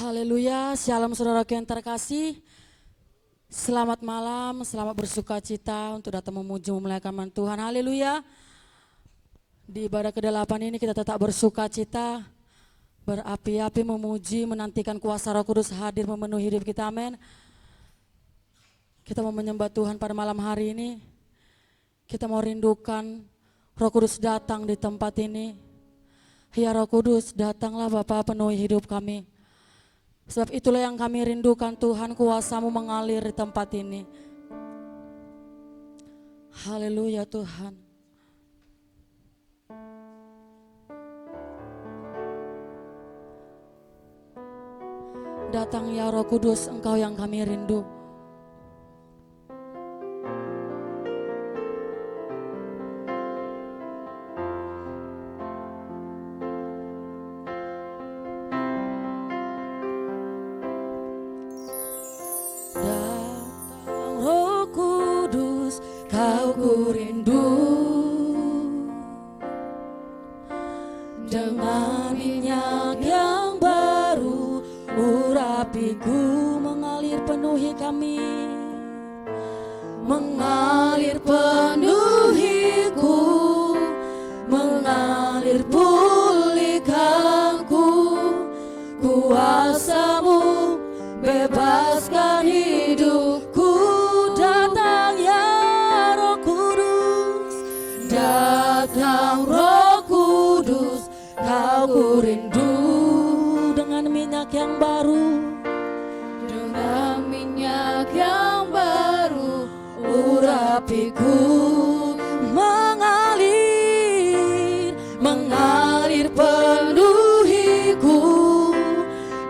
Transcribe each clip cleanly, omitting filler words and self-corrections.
Haleluya, shalom saudaraku yang terkasih. Selamat malam, selamat bersuka cita untuk datang memuji memuliakan nama Tuhan. Haleluya. Di ibadah ke-8 ini kita tetap bersuka cita, berapi-api memuji, menantikan kuasa Roh Kudus hadir memenuhi hidup kita. Amin. Kita mau menyembah Tuhan pada malam hari ini. Kita mau rindukan Roh Kudus datang di tempat ini. Ya Roh Kudus, datanglah Bapa, penuhi hidup kami. Sebab itulah yang kami rindukan Tuhan, kuasa-Mu mengalir di tempat ini. Haleluya Tuhan. Datang ya Roh Kudus, Engkau yang kami rindu. Dengan minyak yang baru, urapiku mengalir penuhi kami, mengalir penuhiku, mengalir pulihkanku. Kuasa-Mu bebaskan hidupku. Datang ya Roh Kudus, datang Roh Kudus. Aku rindu dengan minyak yang baru, dengan minyak yang baru, urapiku mengalir, mengalir penuhiku,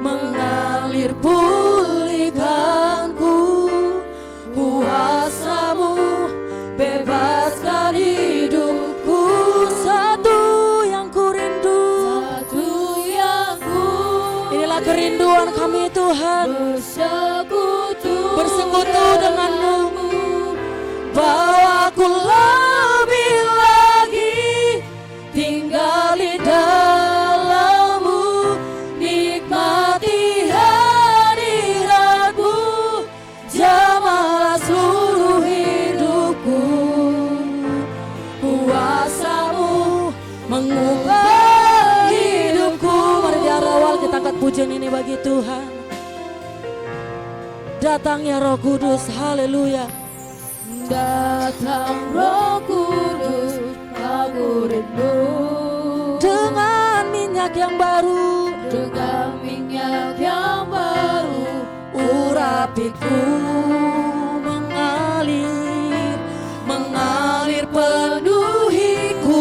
mengalir pulihkanku. Kuasa-Mu bebaskan hidupku. Kerinduan kami Tuhan, bersekutu dengan-Mu, bawa aku lebih lagi, tinggal di dalam-Mu, nikmati hadirat-Mu, jamahlah seluruh hidupku. Kuasa-Mu mengubah pujian ini bagi Tuhan. Datang ya Roh Kudus, haleluya. Datang Roh Kudus, aku rindu. Dengan minyak yang baru, dengan minyak yang baru, urapiku mengalir, mengalir penuhiku,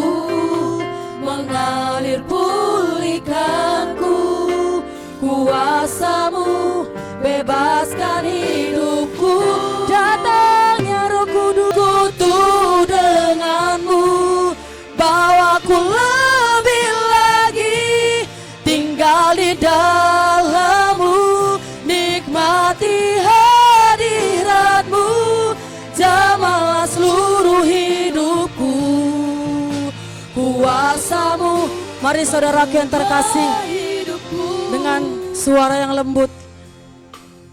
mengalir pulihkanku. Kuasa-Mu bebaskan hidupku. Datang ya Roh Kudus, kutu dengan-Mu, bawaku lebih lagi, tinggal di dalam-Mu, nikmati hadirat-Mu, jamahlah seluruh hidupku. Kuasa-Mu, mari saudaraku yang terkasih, dengan suara yang lembut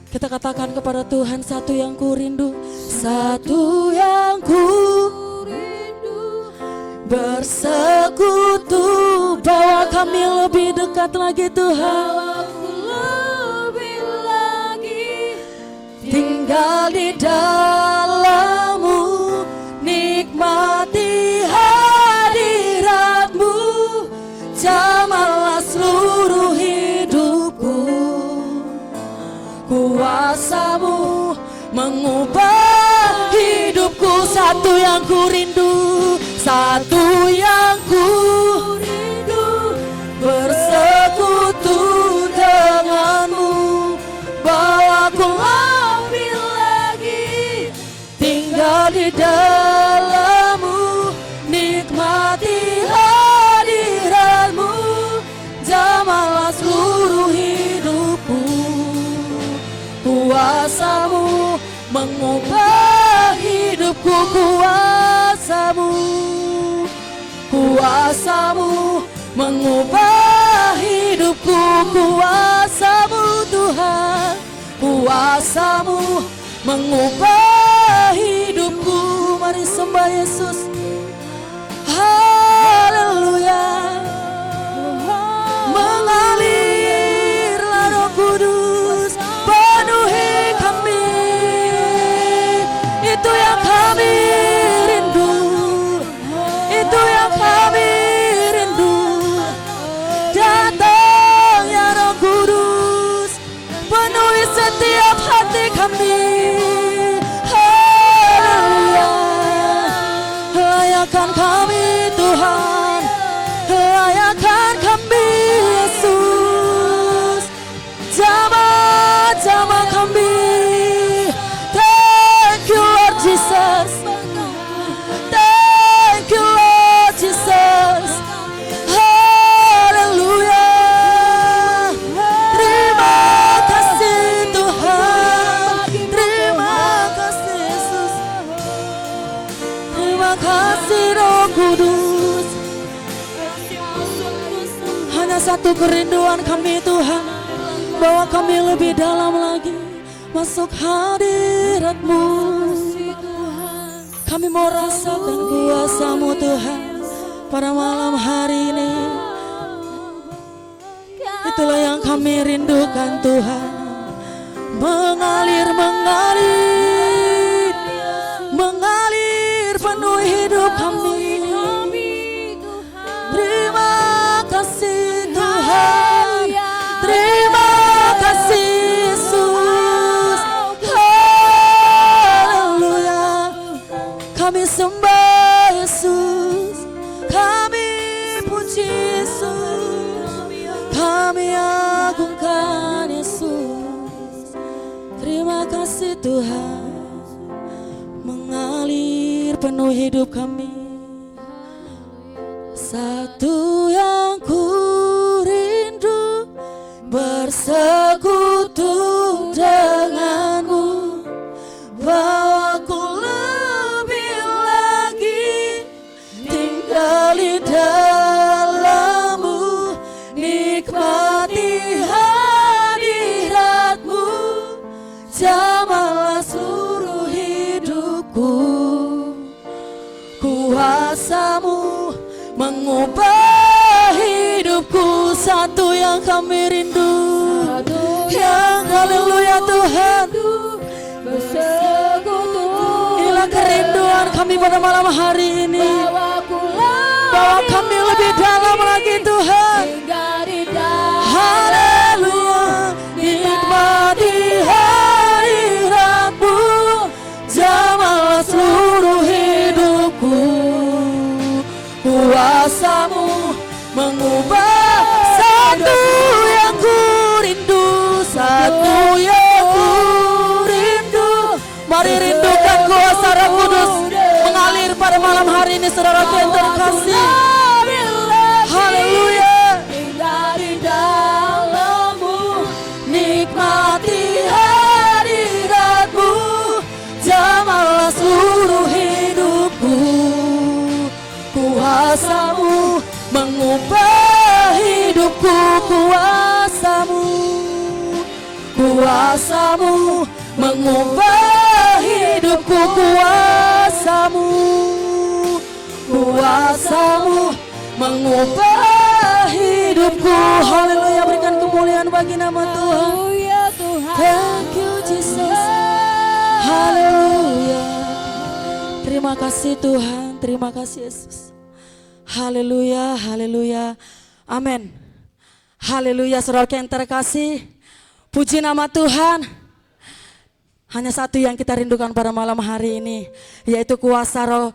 kita katakan kepada Tuhan, satu yang ku rindu, satu yang ku rindu, bersekutu, bawa kami lebih dekat lagi Tuhan, lebih lagi, tinggal di dalam-Mu, nikmati hadirat-Mu, jamahlah seluruh kuasa-Mu mengubah hidupku. Satu yang ku rindu, satu yang ku rindu, bersekutu dengan-Mu, bawaku lebih lagi, tinggal di dalam-Mu, nikmati hadirat-Mu, jamahlah seluruh hidupku. Kuasa-Mu mengubah hidupku, kuasa-Mu, kuasa-Mu mengubah hidupku, kuasa-Mu Tuhan. kuasa-Mu mengubah hidupku. Mari sembah Yesus. Haleluya. Mengalirlah Roh Kudus, penuhi kami. Itu yang kami rindu. Itu yang kami rindu. Datang ya Roh Kudus, penuhi setiap hati kami. Haleluya. Layakan kami Tuhan, layakan kami Yesus. Jamah-jamah kami. Thank you Lord Jesus. Thank you Lord Jesus. Haleluya. Terima kasih Tuhan. Terima kasih Yesus. Terima kasih Roh Kudus. Hanya satu kerinduan kami Tuhan, bawa kami lebih dalam lagi masuk hadirat-Mu. Kami mau rasakan kuasa-Mu Tuhan pada malam hari ini. Itulah yang kami rindukan Tuhan. Mengalir, mengalir, mengalir penuh hidup kami. Terima kasih Tuhan. Terima kasih Yesus. Haleluya. Kami sembah Yesus. Kami puji Yesus. Kami agungkan Yesus. Terima kasih Tuhan. Mengalir penuh hidup kami. Satu yang ku rindu, bersekutu denganmu, bawaku lebih lagi tinggal di dalammu, nikmati hadiratmu, jamahlah seluruh hidupku. Kuasa-Mu mengubah hidupku. Satu yang kami rindu, yang haleluya Tuhan. Inilah kerinduan kami pada malam hari ini. Bawa kami lebih dalam lagi Tuhan. Haleluya. Nikmati hadirat-Mu, jamahlah seluruh hidupku. Kuasa-Mu mengubah. Satu yang ku rindu, satu yang ku rindu. Mari rindukan kuasa Roh Kudus mengalir pada malam hari ini, saudaraku yang terkasih. Haleluya. Dari dalam-Mu, nikmati hadirat-Mu, jamahlah seluruh hidupku. Kuasa-Mu mengubah hidupku. Kuasa-Mu, kuasa-Mu mengubah hidupku. Kuasa-Mu, kuasa-Mu mengubah hidupku. Haleluya. Berikan kemuliaan bagi nama Tuhan. Thank you Jesus. Haleluya. Terima kasih Tuhan. Terima kasih Yesus. Haleluya, haleluya, amin. Haleluya, saudara yang terkasih, puji nama Tuhan. Hanya satu yang kita rindukan pada malam hari ini, yaitu kuasa Roh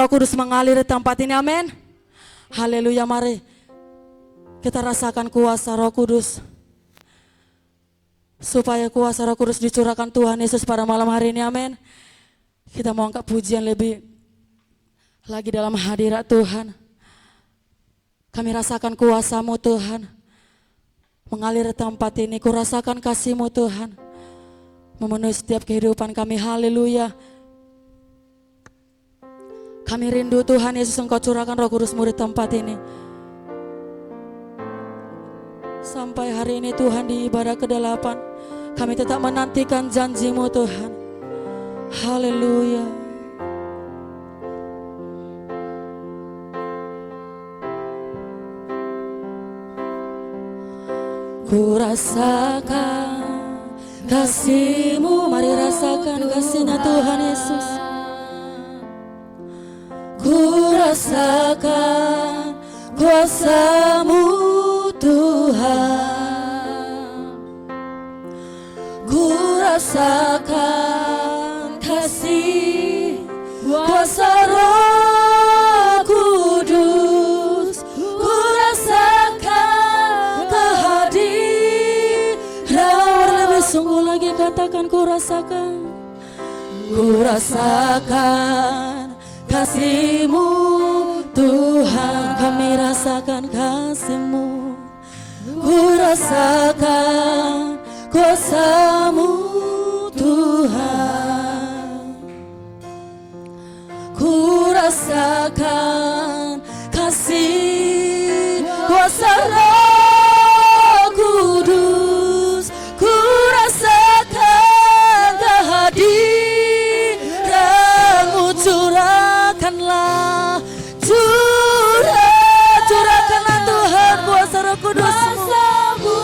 Kudus mengalir di tempat ini, amin. Haleluya, mari kita rasakan kuasa Roh Kudus. Supaya kuasa Roh Kudus dicurahkan Tuhan Yesus pada malam hari ini, amin. Kita mau angkat pujian lebih lagi dalam hadirat Tuhan. Kami rasakan kuasa-Mu Tuhan mengalir tempat ini. Ku rasakan kasih-Mu Tuhan memenuhi setiap kehidupan kami. Haleluya. Kami rindu Tuhan Yesus, Engkau curahkan Roh Kudus-Mu di tempat ini. Sampai hari ini Tuhan di ibadah ke-8 Kami tetap menantikan janji-Mu Tuhan. Haleluya. Ku rasakan kasih-Mu, mari rasakan kasih-Nya Tuhan Yesus. Ku rasakan kuasa-Mu Tuhan. Ku rasakan kasih kuasa Roh Kudus. Ku rasakan kehadiran. Lebih sungguh lagi katakan ku rasakan. Ku rasakan kasih-Mu Tuhan, kami rasakan kasih-Mu. Ku rasakan kuasa-Mu Tuhan. Ku rasakan kasih kuasa Roh Kudus. Ku rasakan kehadiran-Mu, curahkanlah, curahkanlah Tuhan kuasa Roh Kudus-Mu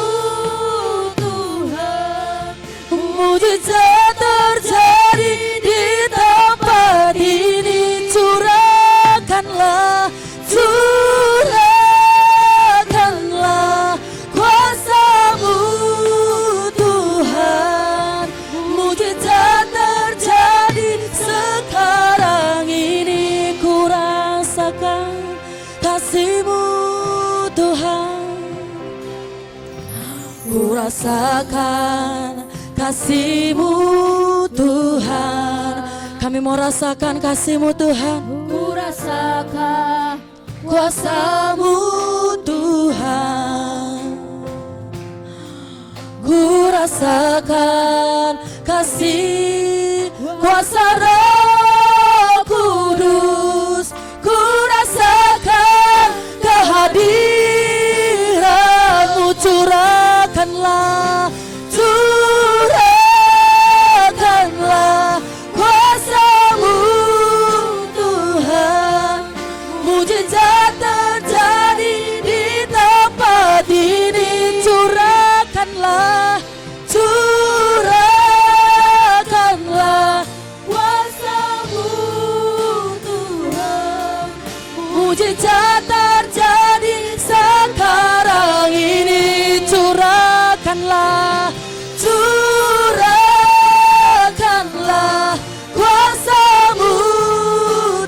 Tuhan. Mujizat terjadi di tempat ini, curahkanlah, curahkanlah kuasa-Mu Tuhan. Mujizat terjadi sekarang ini, ku rasakan kasih-Mu Tuhan. Ku rasakan kasih-Mu Tuhan. Kami mau rasakan kasih-Mu Tuhan. Ku rasakan kuasa-Mu Tuhan. Ku rasakan kasih kuasa Roh Kudus. Ku rasakan kehadiran-Mu, curahkanlah, curahkanlah kuasa-Mu Tuhan. Mujizat terjadi di tempat ini, curahkanlah, curahkanlah kuasa-Mu Tuhan. Mujizat terjadi sekarang ini, curahkanlah, curahkanlah kuasa-Mu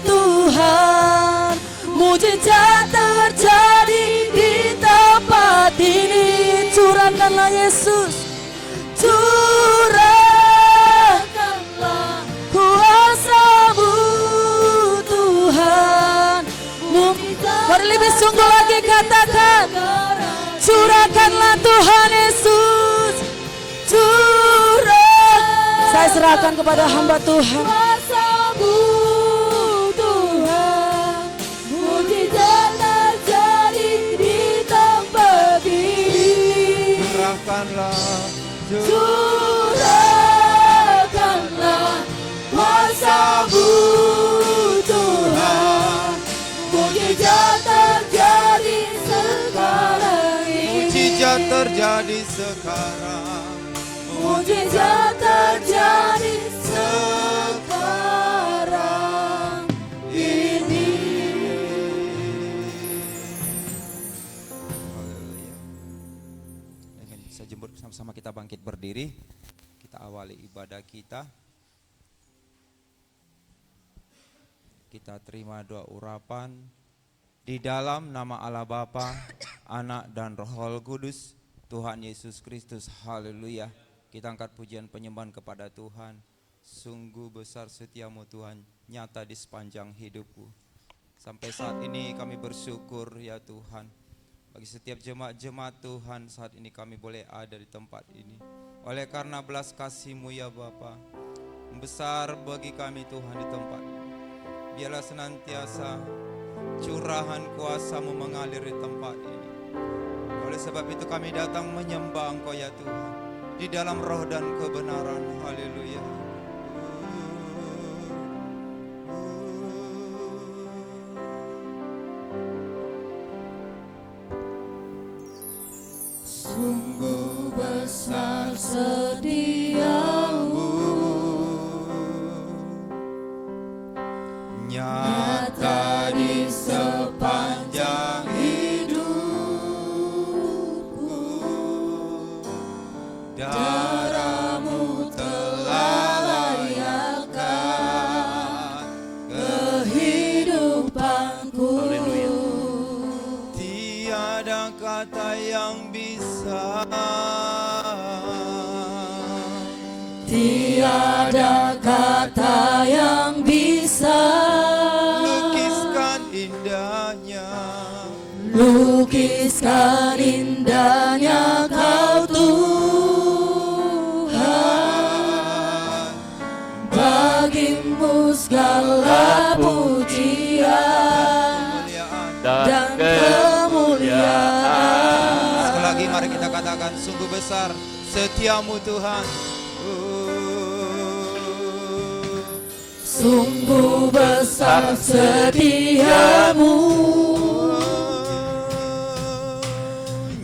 Tuhan. Mujizat terjadi di tempat ini, curahkanlah Yesus, curahkanlah kuasa-Mu Tuhan. Mari lebih sungguh lagi katakan, curahkanlah Tuhan Yesus, curah. Saya serahkan kepada hamba Tuhan. Kuasa-Mu Tuhan, mujizat terjadi di tempat ini. Curahkanlah, Curahkanlah kuasa-Mu Tuhan. Mujizat terjadi sekarang ini. mujizat terjadi sekarang. Mujizat terjadi sekarang ini. Haleluya. Dengan sejemput sama-sama kita bangkit berdiri, kita awali ibadah kita. Kita terima doa urapan di dalam nama Allah Bapa, Anak dan Roh Kudus, Tuhan Yesus Kristus. Haleluya. Kita angkat pujian penyembahan kepada Tuhan. Sungguh besar setiamu Tuhan, nyata di sepanjang hidupku. Sampai saat ini kami bersyukur ya Tuhan, bagi setiap jemaat-jemaat Tuhan saat ini kami boleh ada di tempat ini. Oleh karena belas kasih-Mu ya Bapa, besar bagi kami Tuhan di tempat ini. Biarlah senantiasa curahan kuasa-Mu mengalir di tempat ini. Oleh sebab itu kami datang menyembah Engkau ya Tuhan. di dalam roh dan kebenaran. Haleluya. Sungguh besar setiamu, nyata di sepanjang hidupku. Darahmu telah layakkan kehidupanku. Tiada kata yang bisa, tiada kata yang bisa lukiskan indahnya, lukiskan indahnya Kau Tuhan. Bagimu segala pujian dan kemuliaan. Sekali lagi mari kita katakan, sungguh besar setiamu Tuhan. Sungguh besar setiamu,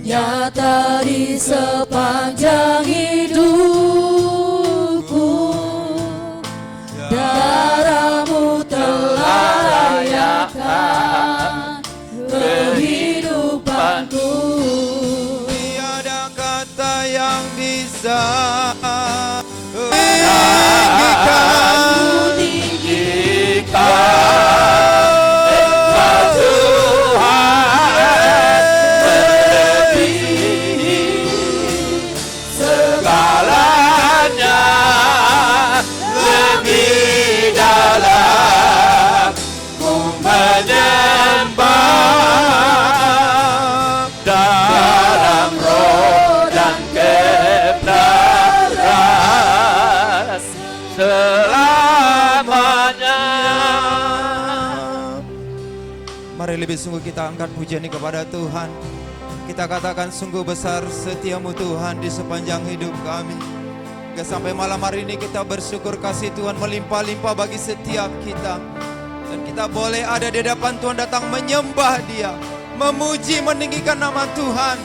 nyata di sepanjang hidupku. Darahmu telah layakkan kehidupanku. Tiada kata yang bisa lebih sungguh kita angkat pujian ini kepada Tuhan. Kita katakan, sungguh besar setiamu Tuhan di sepanjang hidup kami. Hingga sampai malam hari ini kita bersyukur kasih Tuhan melimpah-limpah bagi setiap kita. Dan kita boleh ada di hadapan Tuhan, datang menyembah Dia, memuji, meninggikan nama Tuhan.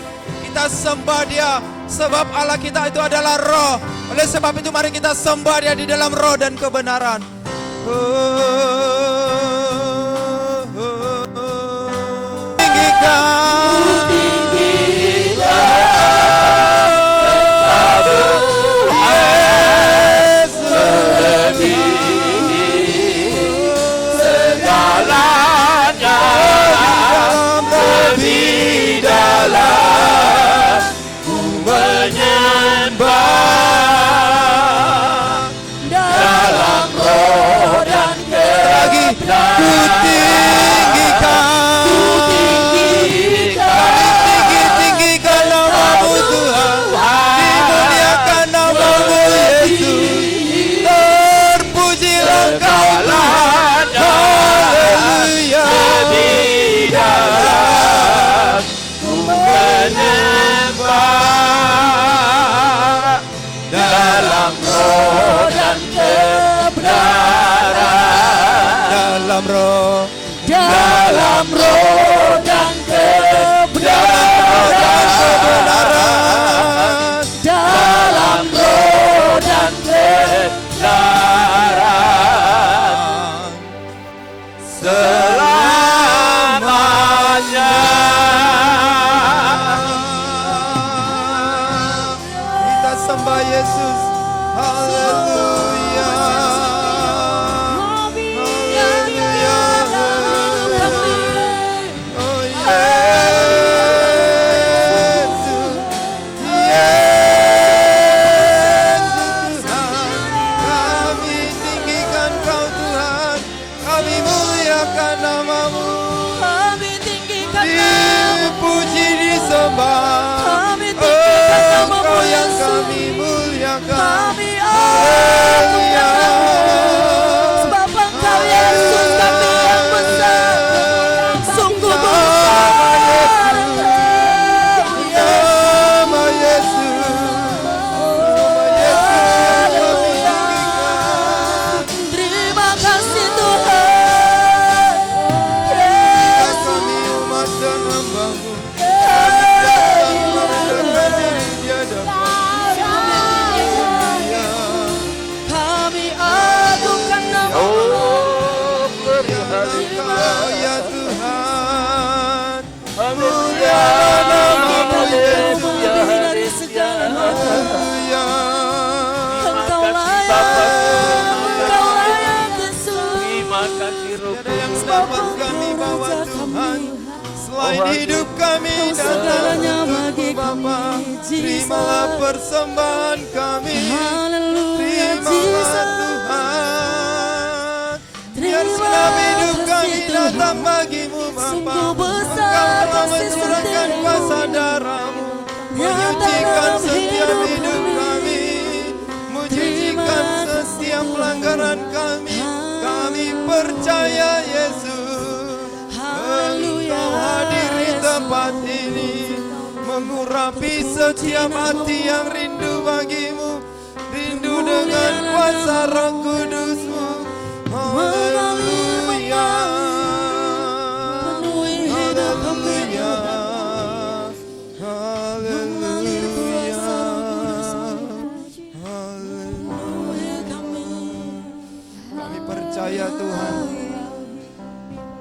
Kita sembah Dia sebab Allah kita itu adalah roh. Oleh sebab itu mari kita sembah Dia di dalam roh dan kebenaran. Dalam roh dan kebenaran, dalam roh dan kebenaran, selamanya. Kita sembah Yesus. Haleluya. Kami muliakan, haleluya. Selain hidup kami Kau datang segalanya untukmu bagi Bapa. kami, Terimalah Jesus. persembahan kami. Haleluya, Terimalah Jesus. Tuhan. Biar Terima segenap hidup kasih kami Tuhan. datang bagimu Bapa. Sungguh besar Engkau telah kasih mencurahkan setiamu. kuasa darah-Mu, Nyata menyucikan dalam setiap hidup hidup kami. kami, mencucikan Terima kasih setiap Tuhan. pelanggaran kami. Kami percaya Yesus, Haleluya, Engkau hadir di Yesus. tempat ini, mengurapi setiap hati yang rindu bagimu, rindu dengan kuasa Roh Kudus-Mu. Haleluya, Penuhi hidup kami. haleluya, haleluya, Penuhi kami. Kami percaya Tuhan,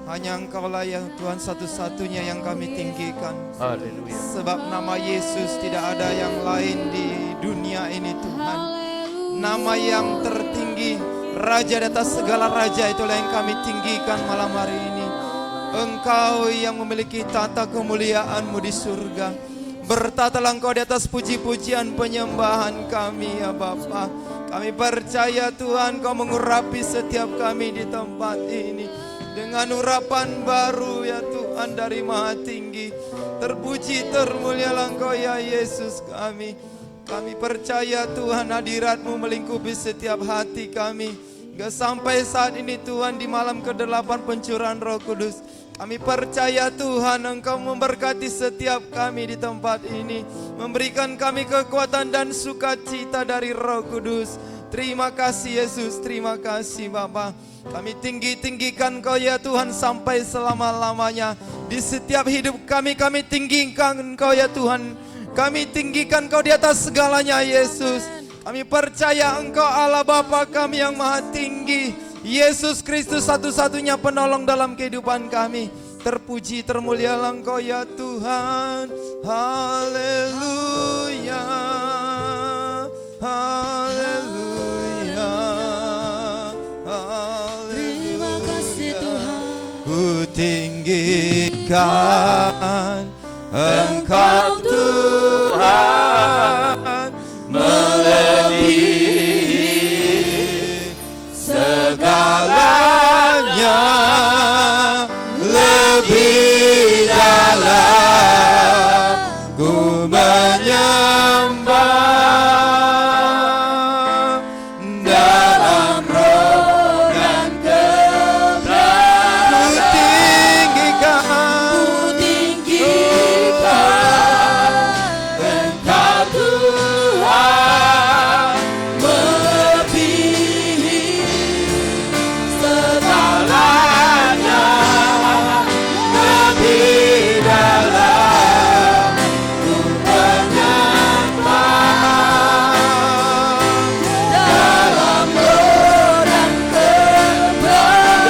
hanya Engkaulah yang Tuhan satu-satunya yang kami tinggikan. Haleluya. Sebab nama Yesus tidak ada yang lain di dunia ini Tuhan. Nama yang tertinggi, Raja di atas segala raja, itulah yang kami tinggikan malam hari ini. Engkau yang memiliki tata kemuliaan-Mu di surga. Bertatalah Engkau di atas puji-pujian penyembahan kami ya Bapa. Kami percaya Tuhan Kau mengurapi setiap kami di tempat ini dengan urapan baru ya Tuhan dari Maha Tinggi. Terpuji termulialah Engkau ya Yesus kami. Kami percaya Tuhan hadirat-Mu melingkupi setiap hati kami. Hingga sampai saat ini Tuhan di malam ke-8 pencurahan Roh Kudus. Kami percaya Tuhan Engkau memberkati setiap kami di tempat ini. Memberikan kami kekuatan dan sukacita dari Roh Kudus. Terima kasih Yesus, terima kasih Bapa. Kami tinggikan Kau ya Tuhan sampai selama-lamanya. Di setiap hidup kami tinggikan Engkau ya Tuhan. Kami tinggikan Kau di atas segalanya Yesus. Kami percaya Engkau Allah Bapa kami yang maha tinggi. Yesus Kristus satu-satunya penolong dalam kehidupan kami. Terpuji termulialah Engkau ya Tuhan. Haleluya, haleluya, Terima kasih Tuhan. Ku tinggikan Engkau Tuhan, melebihi segalanya, lebih dalam ku menyembah dalam roh dan kebenaran. Ku tinggikan Engkau Tuhan, melebihi segalanya, lebih dalam ku menyembah dalam roh dan kebenaran, dalam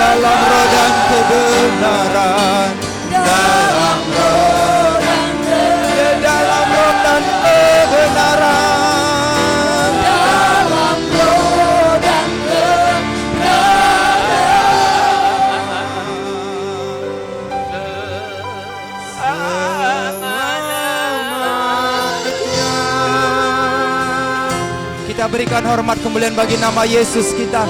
roh dan kebenaran, dalam roh dan kebenaran, dalam roh dan kebenaran, dalam roh dan kebenaran. Kita berikan hormat kemuliaan bagi nama Yesus kita.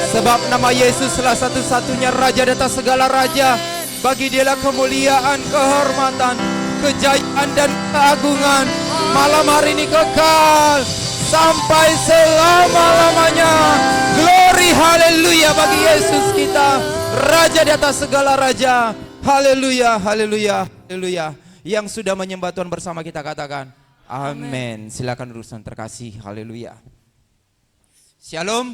Sebab nama Yesus adalah satu-satunya Raja di atas segala raja. Bagi Dialah kemuliaan, kehormatan, kejayaan dan keagungan. Malam hari ini kekal sampai selama-lamanya. Glory haleluya bagi Yesus kita, Raja di atas segala raja. Haleluya, haleluya, haleluya. Yang sudah menyembah Tuhan bersama kita katakan amin. Silakan urusan terkasih. Haleluya. Shalom.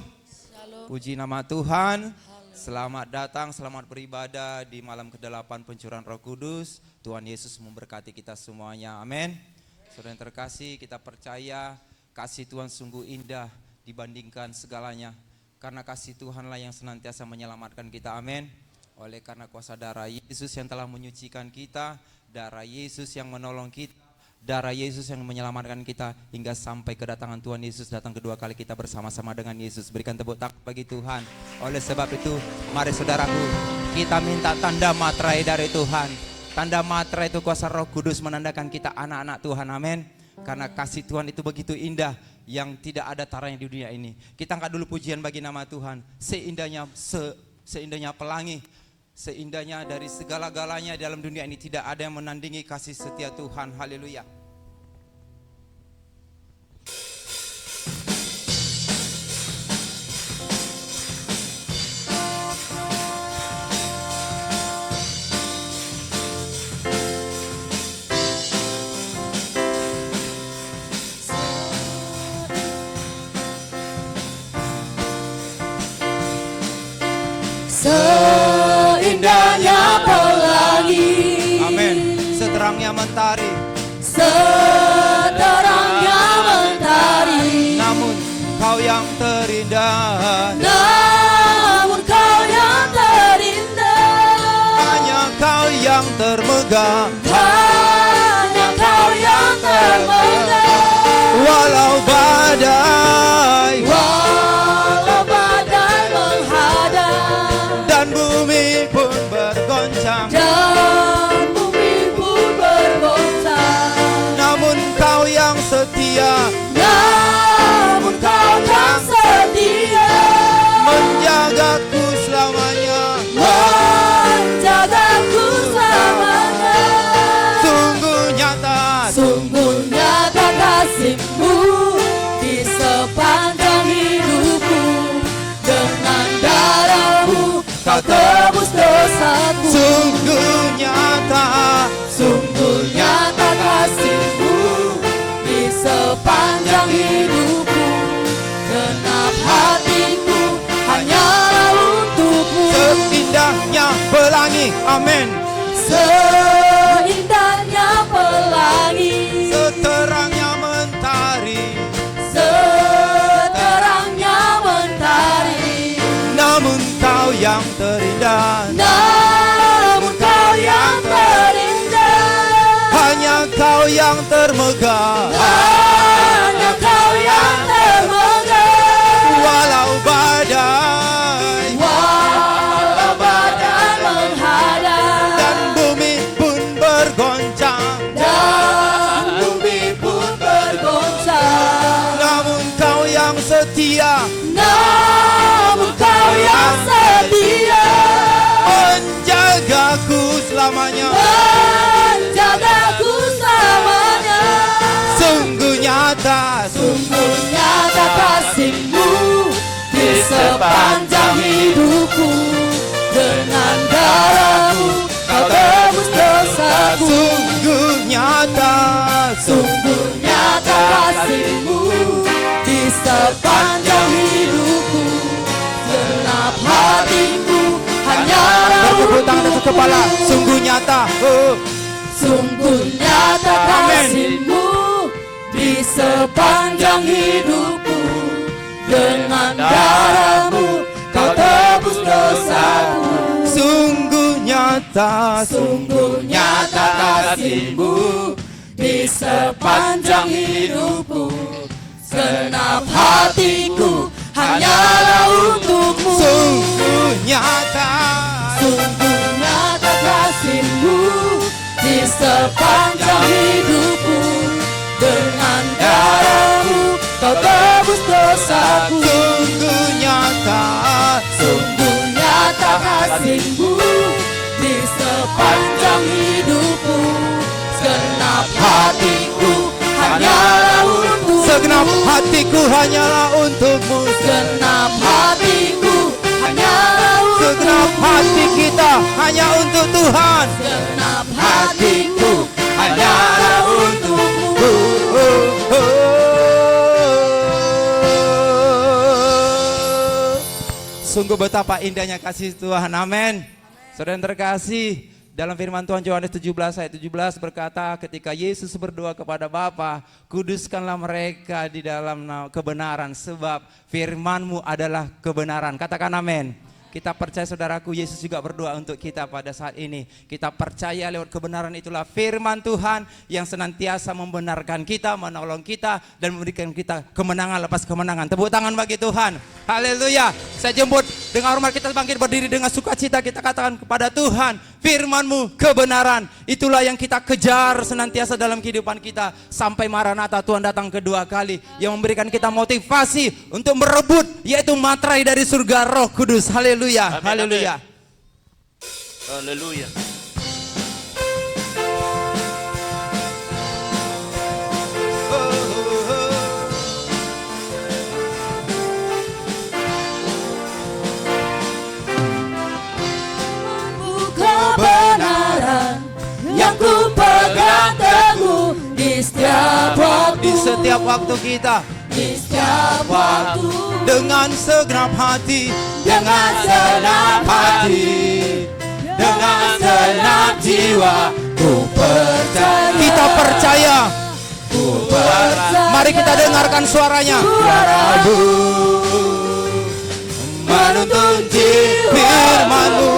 Puji nama Tuhan. Selamat datang, selamat beribadah di malam ke-8 pencurahan Roh Kudus. Tuhan Yesus memberkati kita semuanya. Amin. Saudara yang terkasih, kita percaya kasih Tuhan sungguh indah dibandingkan segalanya. Karena kasih Tuhanlah yang senantiasa menyelamatkan kita. Amin. Oleh karena kuasa darah Yesus yang telah menyucikan kita, darah Yesus yang menolong kita, darah Yesus yang menyelamatkan kita hingga sampai kedatangan Tuhan Yesus datang kedua kali, kita bersama-sama dengan Yesus. Berikan tepuk tangan bagi Tuhan. Oleh sebab itu, mari saudaraku, kita minta tanda materai dari Tuhan. Tanda materai itu kuasa Roh Kudus menandakan kita anak-anak Tuhan, amin. Karena kasih Tuhan itu begitu indah yang tidak ada taranya di dunia ini. Kita angkat dulu pujian bagi nama Tuhan. Seindahnya pelangi, seindahnya dari segala-galanya dalam dunia ini tidak ada yang menandingi kasih setia Tuhan. Haleluya. Seindahnya pelangi, Amin. Seterangnya mentari, seterangnya mentari. namun kau yang terindah, Namun kau yang terindah, hanya kau yang termegah. hanya kau yang termegah. Walau badai Walau badai menghadang dan bumi pun bergoncang, dan bumi pun bergoncang, namun kau yang setia namun kau yang setia menjagaku selamanya. menjagaku selamanya. Sungguh nyata, Sungguh nyata kasih-Mu di sepanjang hidupku. Dengan darah-Mu kau tebus dosaku. sungguh nyata, Sungguh nyata kasih-Mu di sepanjang hidupku. Genap hatiku hanyalah untuk-Mu. seindahnya pelangi, amin. Seindahnya pelangi, Seterangnya mentari, seterangnya mentari. namun kau yang terindah, Namun kau yang terindah, hanya kau yang termegah. hanya kau yang termegah. Walau badai Walau badai menghadang dan bumi pun bergoncang, dan bumi pun bergoncang, namun kau yang setia namun kau yang setia menjagaku selamanya. menjagaku selamanya. Sungguh nyata, Sungguh nyata kasih-Mu di sepanjang hidupku. Dengan darah-Mu kau tebus dosaku. sungguh nyata, Sungguh nyata kasih-Mu di sepanjang hidupku. Genap hatiku hanyalah bertepuk tangan atas untuk-Mu. kepala. Sungguh nyata, oh. Sungguh nyata Amin. kasih-Mu di sepanjang hidupku. Dengan darah-Mu kau tebus dosaku. Sungguh nyata, Sungguh nyata kasih-Mu di sepanjang hidupku. Genap hatiku hanyalah untuk-Mu. sungguh nyata, Sungguh nyata kasih-Mu di sepanjang hidupku. Dengan darah-Mu kau tebus dosaku. sungguh nyata, Sungguh nyata kasih-Mu di sepanjang hidupku. Segenap hatiku hanyalah untuk-Mu. segenap hatiku hanyalah untuk-Mu. Segenap hatiku hanyalah untuk-Mu. Segenap hati kita hanya untuk Tuhan. Segenap hatiku hanyalah untuk-Mu. Sungguh betapa indahnya kasih Tuhan, amin. Saudara yang terkasih, dalam firman Tuhan Yohanes 17 ayat 17 berkata, ketika Yesus berdoa kepada Bapa, kuduskanlah mereka di dalam kebenaran, sebab firman-Mu adalah kebenaran. Katakan amin. Kita percaya saudaraku, Yesus juga berdoa untuk kita pada saat ini. Kita percaya lewat kebenaran itulah firman Tuhan yang senantiasa membenarkan kita, menolong kita, dan memberikan kita kemenangan lepas kemenangan. Tepuk tangan bagi Tuhan. Haleluya. Saya jemput dengan hormat kita bangkit berdiri dengan sukacita. Kita katakan kepada Tuhan, firman-Mu, kebenaran. Itulah yang kita kejar senantiasa dalam kehidupan kita. Sampai Maranatha, Tuhan datang kedua kali. Yang memberikan kita motivasi untuk merebut, yaitu materai dari surga Roh Kudus. Haleluya, haleluya. Haleluya. Kebenaran yang ku pegang teguh di setiap waktu, Di setiap waktu kita, di setiap waktu, dengan segenap hati, dengan senang hati, dengan senang jiwa, ku percaya. kita percaya. Ku percaya. Mari kita dengarkan suaranya. Suara-Mu menuntun jiwa, Firman-Mu,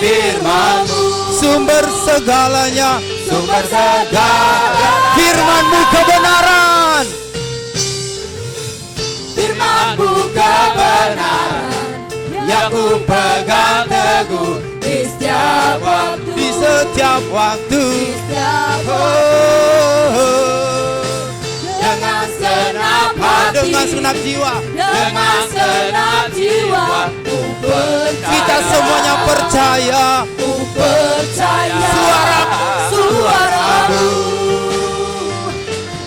firman-Mu, sumber segalanya. sumber segala. Firman-Mu kebenaran. Firman-Mu kebenaran yang ku pegang teguh di setiap waktu, Di setiap waktu. di setiap Oh, waktu. Dengan senang hati, dengan segenap jiwa, dengan senang jiwa, ku percaya. kita semuanya percaya. Ku percaya. Suara-Mu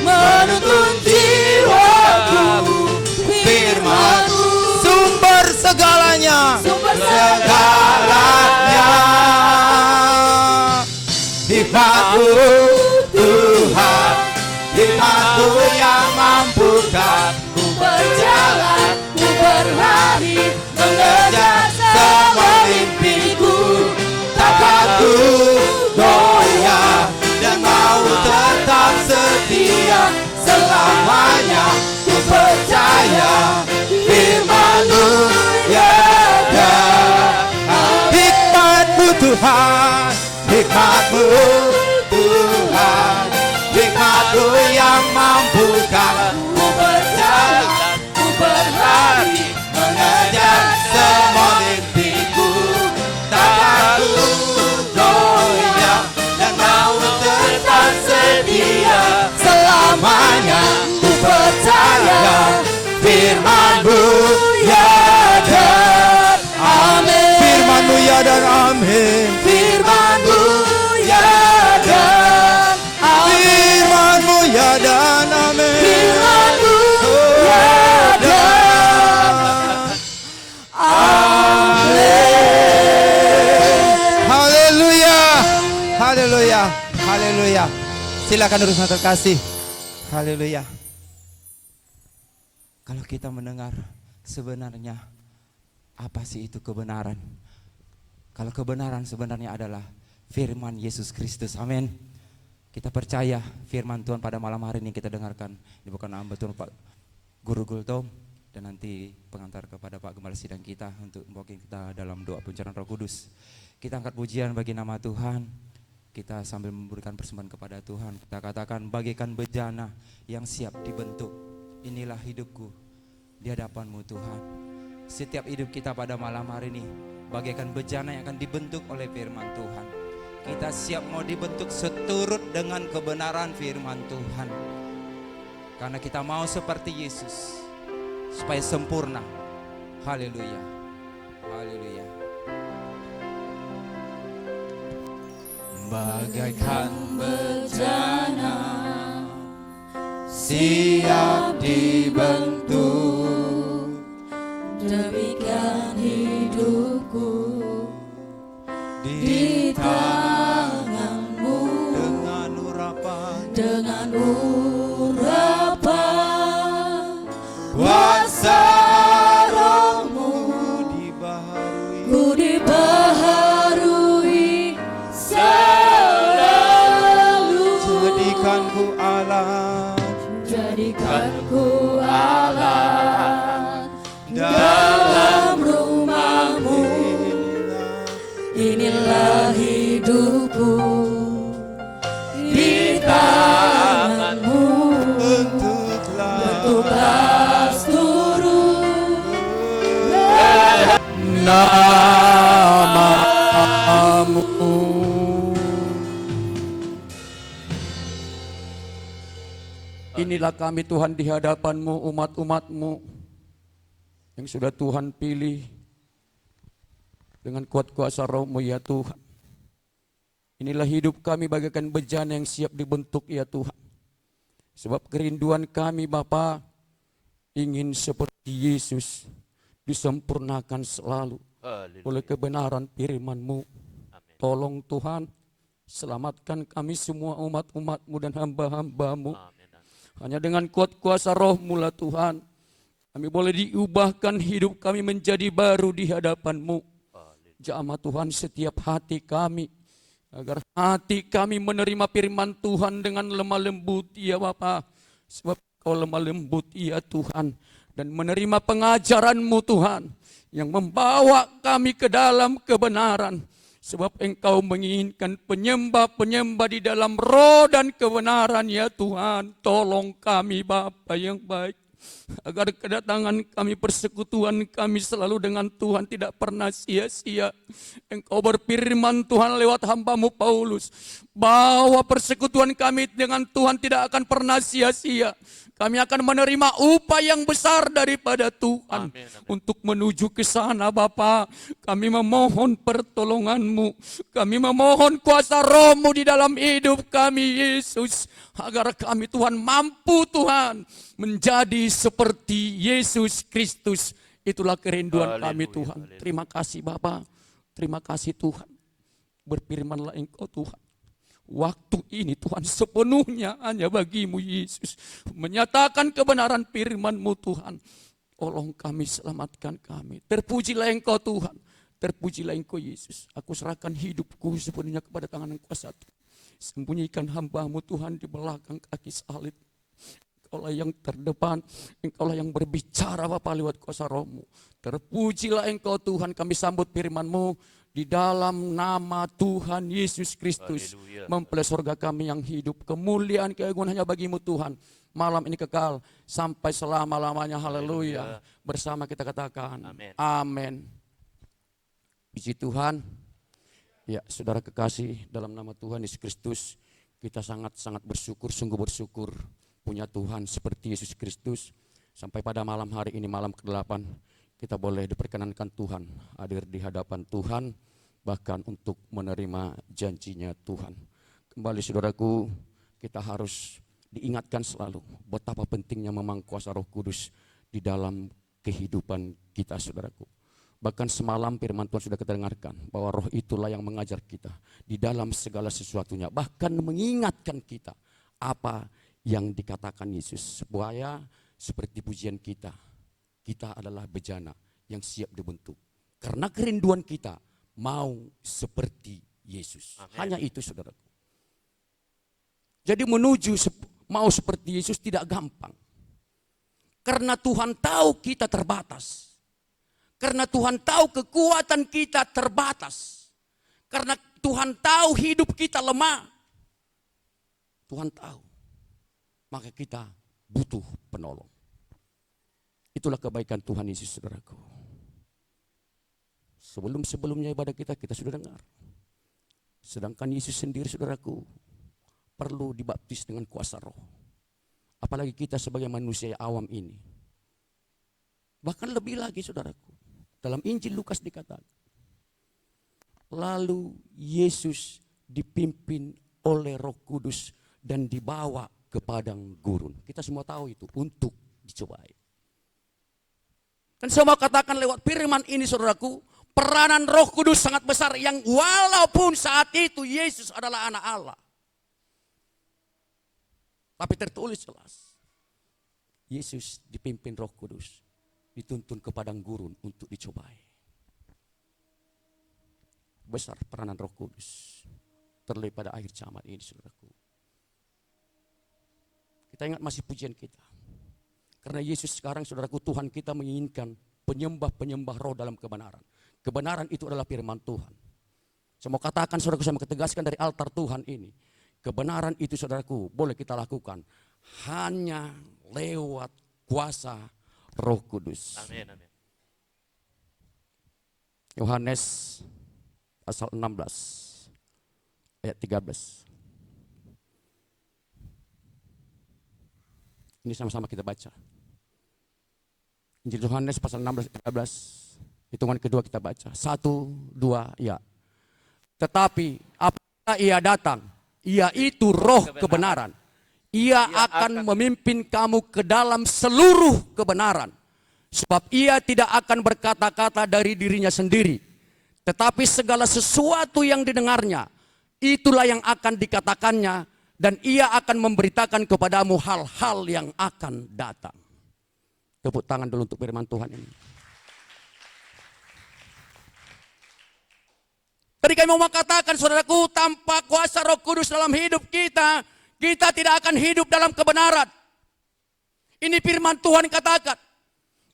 menuntun jiwaku, firman-Mu Sumber segalanya. sumber Segalanya. Hikmat-Mu Tuhan, hikmat-Mu yang mampukan ku berjalan, ku berlari, mengejar semua mimpiku. takkan ku goyah dan mau tetap setia selamanya. Ku percaya firman-Mu ya ada. Hikmat-Mu Tuhan, hikmat-Mu Tuhan, hikmat-Mu yang mampukan Ku berjalan, ku berlari, mengejar semua mimpiku. Takkan ku goyah dan mau tetap setia selamanya. Ku percaya firman-Mu ya dan amin. Firman-Mu ya dan amin. Firman-Mu ya dan amin. Firman-Mu ya dan amin. firman-Mu ya dan haleluya, haleluya, haleluya. Silakan terus terkasih. Haleluya. Kalau kita mendengar sebenarnya apa sih itu kebenaran? Kalau kebenaran sebenarnya adalah firman Yesus Kristus. Amin. Kita percaya firman Tuhan pada malam hari ini kita dengarkan. Dibukakan nama Tuhan Pak Guru Gultom dan nanti pengantar kepada Pak Gembala Sidang kita untuk membawakan kita dalam doa pencurahan Roh Kudus. Kita angkat pujian bagi nama Tuhan. Kita sambil memberikan persembahan kepada Tuhan. Kita katakan bagaikan bejana yang siap dibentuk. Inilah hidupku di hadapan-Mu Tuhan. Setiap hidup kita pada malam hari ini bagaikan bejana yang akan dibentuk oleh firman Tuhan. Kita siap mau dibentuk seturut dengan kebenaran firman Tuhan. Karena kita mau seperti Yesus supaya sempurna. Haleluya. Haleluya. Bagaikan bejana siap dibentuk, demikian hidupku di tangan-Mu, dengan urapan dengan urapan kuasa Roh-Mu, dibaharui. ku dibaharui selalu. Jadikanku Allah Jadikanku alat dalam rumah-Mu. Inilah hidupku di tangan-Mu. Bentuklah seluruh namamu. inilah kami Tuhan di hadapan-Mu, umat-umat-Mu yang sudah Tuhan pilih dengan kuat kuasa Roh-Mu ya Tuhan. Inilah hidup kami bagaikan bejana yang siap dibentuk ya Tuhan. Sebab kerinduan kami Bapa ingin seperti Yesus disempurnakan selalu oleh kebenaran firman-Mu. Tolong Tuhan, selamatkan kami semua umat-umat-Mu dan hamba-hamba-Mu. Hanya dengan kuat kuasa Roh-Mu lah Tuhan, kami boleh diubahkan hidup kami menjadi baru di hadapan-Mu. Jamah Tuhan setiap hati kami, agar hati kami menerima firman Tuhan dengan lemah lembut ya Bapa. Sebab Kau lemah lembut ya Tuhan, dan menerima pengajaran-Mu Tuhan yang membawa kami ke dalam kebenaran. Sebab Engkau menginginkan penyembah-penyembah di dalam roh dan kebenaran ya Tuhan. Tolong kami Bapa yang baik, agar kedatangan kami, persekutuan kami selalu dengan Tuhan tidak pernah sia-sia. Engkau berfirman Tuhan lewat hamba-Mu Paulus, bahwa persekutuan kami dengan Tuhan tidak akan pernah sia-sia. Kami akan menerima upah yang besar daripada Tuhan. Amin, amin. Untuk menuju ke sana Bapa, kami memohon pertolongan-Mu. Kami memohon kuasa Roh-Mu di dalam hidup kami Yesus. Agar kami Tuhan mampu Tuhan menjadi seperti Yesus Kristus. Itulah kerinduan kami Tuhan. Terima kasih Bapa. Terima kasih Tuhan. Berfirmanlah Engkau Tuhan. Waktu ini Tuhan sepenuhnya hanya bagi-Mu Yesus. Menyatakan kebenaran firman-Mu Tuhan. Tolong kami, selamatkan kami. Terpujilah Engkau Tuhan. Terpujilah Engkau Yesus. Aku serahkan hidupku sepenuhnya kepada tangan Engkau satu. Sembunyikan hamba-Mu Tuhan di belakang kaki salib. Engkaulah yang terdepan, Engkaulah yang berbicara Bapa lewat kuasa Roh-Mu. Terpujilah Engkau Tuhan, kami sambut firman-Mu di dalam nama Tuhan Yesus Kristus. Mempelai surga kami yang hidup, kemuliaan keagungan hanya bagi-Mu Tuhan. Malam ini kekal sampai selama-lamanya. Haleluya. Bersama kita katakan amin. Puji Tuhan. Ya, saudara kekasih, dalam nama Tuhan Yesus Kristus, kita sangat-sangat bersyukur, sungguh bersyukur punya Tuhan seperti Yesus Kristus. Sampai pada malam hari ini, malam ke-8, kita boleh diperkenankan Tuhan hadir di hadapan Tuhan, bahkan untuk menerima janjinya Tuhan. Kembali saudaraku, kita harus diingatkan selalu betapa pentingnya memang kuasa Roh Kudus di dalam kehidupan kita saudaraku. Bahkan semalam firman Tuhan sudah kita dengarkan bahwa Roh itulah yang mengajar kita di dalam segala sesuatunya. Bahkan mengingatkan kita apa yang dikatakan Yesus. Supaya seperti pujian kita, kita adalah bejana yang siap dibentuk. Karena kerinduan kita mau seperti Yesus. Amen. Hanya itu saudaraku. Jadi menuju mau seperti Yesus tidak gampang. Karena Tuhan tahu kita terbatas. Karena Tuhan tahu kekuatan kita terbatas. Karena Tuhan tahu hidup kita lemah. Tuhan tahu. Maka kita butuh penolong. Itulah kebaikan Tuhan Yesus saudaraku. Sebelum-sebelumnya ibadah kita sudah dengar. Sedangkan Yesus sendiri saudaraku perlu dibaptis dengan kuasa Roh. Apalagi kita sebagai manusia awam ini. Bahkan lebih lagi saudaraku. Dalam Injil Lukas dikatakan, lalu Yesus dipimpin oleh Roh Kudus dan dibawa ke padang gurun. Kita semua tahu itu untuk dicobai. Dan saya mau katakan lewat firman ini saudaraku, peranan Roh Kudus sangat besar yang walaupun saat itu Yesus adalah anak Allah. Tapi tertulis jelas, Yesus dipimpin Roh Kudus. Dituntun ke padang gurun untuk dicobai. Besar peranan Roh Kudus terlihat pada akhir zaman ini saudaraku. Kita ingat masih pujian kita. Karena Yesus sekarang saudaraku, Tuhan kita menginginkan penyembah-penyembah roh dalam kebenaran. Kebenaran itu adalah firman Tuhan. Saya mau katakan saudaraku, saya mau ketegaskan dari altar Tuhan ini. Kebenaran itu saudaraku boleh kita lakukan hanya lewat kuasa Roh Kudus. Amin, amin. Yohanes pasal 16 ayat 13. Ini sama-sama kita baca. Injil Yohanes pasal 16-13. Hitungan kedua kita baca. 1, 2, ya. Tetapi apabila ia datang, ia itu roh kebenaran. Ia akan memimpin kamu ke dalam seluruh kebenaran. Sebab ia tidak akan berkata-kata dari dirinya sendiri. Tetapi segala sesuatu yang didengarnya, itulah yang akan dikatakannya. Dan ia akan memberitakan kepadamu hal-hal yang akan datang. Tepuk tangan dulu untuk firman Tuhan ini. Tadi kami mau katakan, saudaraku, tanpa kuasa Roh Kudus dalam hidup kita, kita tidak akan hidup dalam kebenaran. Ini firman Tuhan katakan.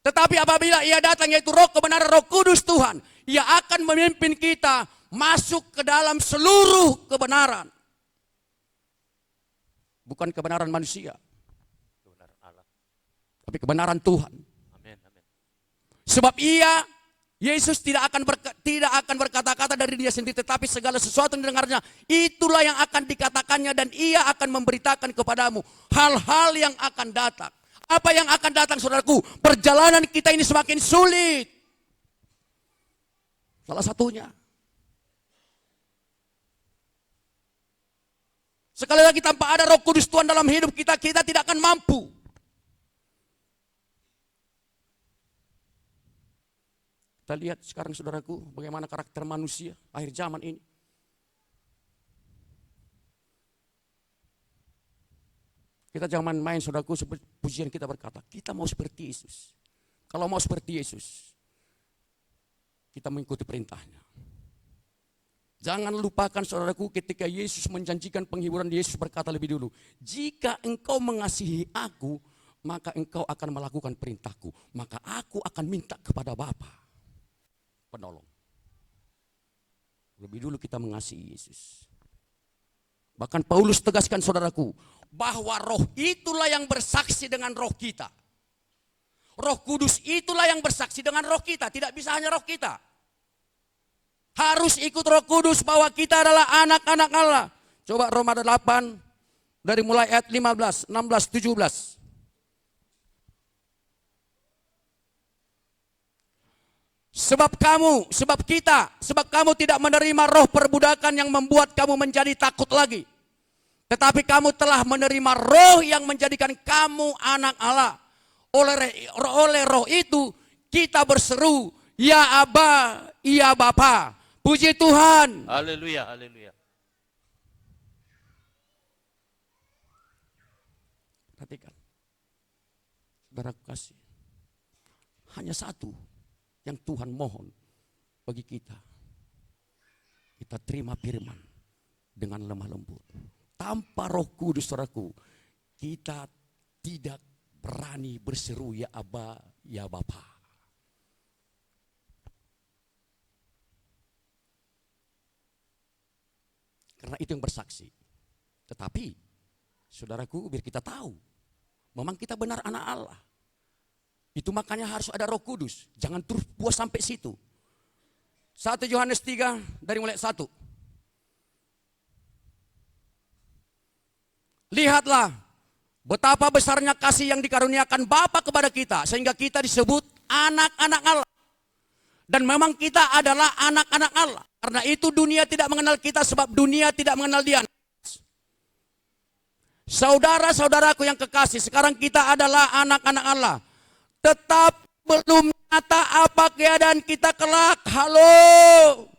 Tetapi apabila ia datang, yaitu Roh kebenaran, Roh Kudus Tuhan, ia akan memimpin kita masuk ke dalam seluruh kebenaran. Bukan kebenaran manusia, Kebenaran Allah. tapi kebenaran Tuhan. Amin, amin. Sebab Yesus tidak akan berkata-kata dari dia sendiri, tetapi segala sesuatu yang didengarnya, itulah yang akan dikatakannya, dan ia akan memberitakan kepadamu hal-hal yang akan datang. Apa yang akan datang, saudaraku? Perjalanan kita ini semakin sulit. Salah satunya. Sekali lagi, tanpa ada Roh Kudus Tuhan dalam hidup kita, kita tidak akan mampu. Kita lihat sekarang, saudaraku, bagaimana karakter manusia akhir zaman ini. Kita jangan main, saudaraku, seperti pujian kita berkata, kita mau seperti Yesus. Kalau mau seperti Yesus, kita mengikuti perintahnya. Jangan lupakan, saudaraku, ketika Yesus menjanjikan penghiburan, Yesus berkata lebih dulu, jika engkau mengasihi aku, maka engkau akan melakukan perintahku. Maka aku akan minta kepada Bapa penolong. Lebih dulu kita mengasihi Yesus. Bahkan Paulus tegaskan, saudaraku, bahwa roh itulah yang bersaksi dengan roh kita. Roh Kudus itulah yang bersaksi dengan roh kita. Tidak bisa hanya roh kita. Harus ikut Roh Kudus bahwa kita adalah anak-anak Allah. Coba Roma 8 dari mulai ayat 15, 16, 17. Sebab kamu tidak menerima roh perbudakan yang membuat kamu menjadi takut lagi. Tetapi kamu telah menerima roh yang menjadikan kamu anak Allah. Oleh roh itu kita berseru, ya Aba, ya Bapa. Puji Tuhan. Haleluya, haleluya. Perhatikan, saudara kasih, hanya satu yang Tuhan mohon bagi kita. Kita terima firman dengan lemah lembut. Tanpa Roh Kudus, saudaraku, kita tidak berani berseru ya Aba, ya Bapa. Karena itu yang bersaksi. Tetapi, saudaraku, biar kita tahu, memang kita benar anak Allah. Itu makanya harus ada Roh Kudus. Jangan terus puas sampai situ. 1 Yohanes 3 dari mulai 1. Lihatlah betapa besarnya kasih yang dikaruniakan Bapa kepada kita, sehingga kita disebut anak-anak Allah. Dan memang kita adalah anak-anak Allah. Karena itu dunia tidak mengenal kita, sebab dunia tidak mengenal Dia. Saudara-saudaraku yang kekasih, sekarang kita adalah anak-anak Allah. Tetap belum nyata apa keadaan kita kelak. Halo.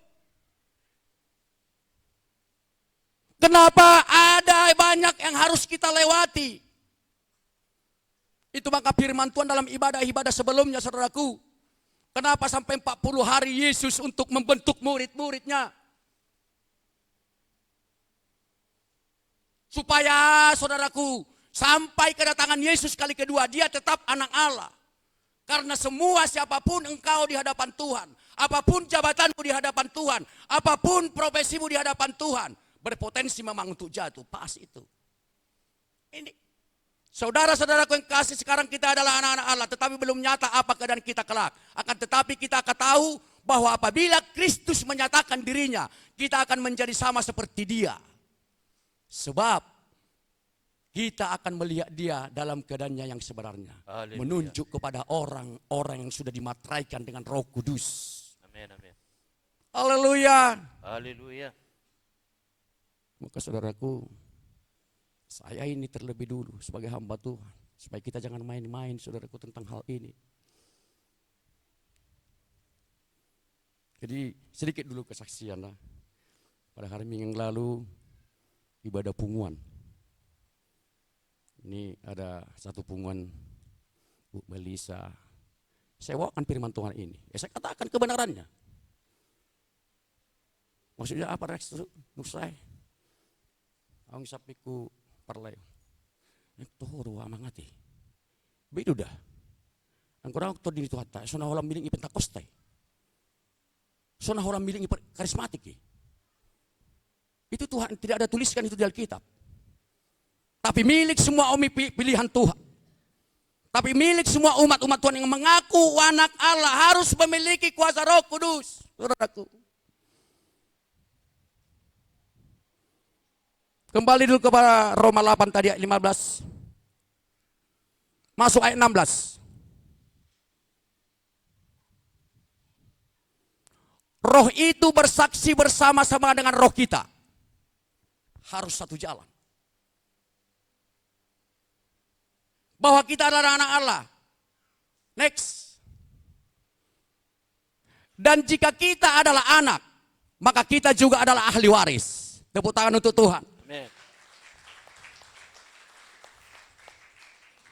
Kenapa ada banyak yang harus kita lewati? Itu maka firman Tuhan dalam ibadah-ibadah sebelumnya, saudaraku. Kenapa sampai 40 hari Yesus untuk membentuk murid-muridnya? Supaya, saudaraku, sampai kedatangan Yesus kali kedua, dia tetap anak Allah. Karena semua siapapun engkau di hadapan Tuhan, apapun jabatanmu di hadapan Tuhan, apapun profesimu di hadapan Tuhan, berpotensi memang untuk jatuh. Pas itu. Ini, saudara-saudaraku yang kasih, sekarang kita adalah anak-anak Allah, tetapi belum nyata apa keadaan kita kelak. Akan tetapi kita akan tahu bahwa apabila Kristus menyatakan dirinya, kita akan menjadi sama seperti Dia. Sebab kita akan melihat dia dalam keadaannya yang sebenarnya. Haleluya. Menunjuk kepada orang-orang yang sudah dimateraikan dengan Roh Kudus. Amin, amin. Haleluya. Haleluya. Maka saudaraku, saya ini terlebih dulu sebagai hamba Tuhan, supaya kita jangan main-main saudaraku tentang hal ini. Jadi sedikit dulu kesaksian lah. Pada hari Minggu yang lalu ibadah punguan. Ini ada satu punguan Bu Melisa. Saya bawakan firman Tuhan ini. Saya katakan kebenarannya. Maksudnya apa Rex? Nusai. Ang sapiku parlay. Ito ruwa mangati. Bidu dah. Ang kurang waktu dito hata. So na walang miling ipentakoste. So na walang miling karismatik. Itu Tuhan tidak ada tuliskan itu di Alkitab. Tapi milik semua pilihan Tuhan. Tapi milik semua umat-umat Tuhan yang mengaku anak Allah harus memiliki kuasa Roh Kudus. Saudaraku. Kembali dulu kepada Roma 8 tadi ayat 15. Masuk ayat 16. Roh itu bersaksi bersama-sama dengan roh kita. Harus satu jalan. Bahwa kita adalah anak Allah. Next. Dan jika kita adalah anak, maka kita juga adalah ahli waris. Tepuk tangan untuk Tuhan. Amin.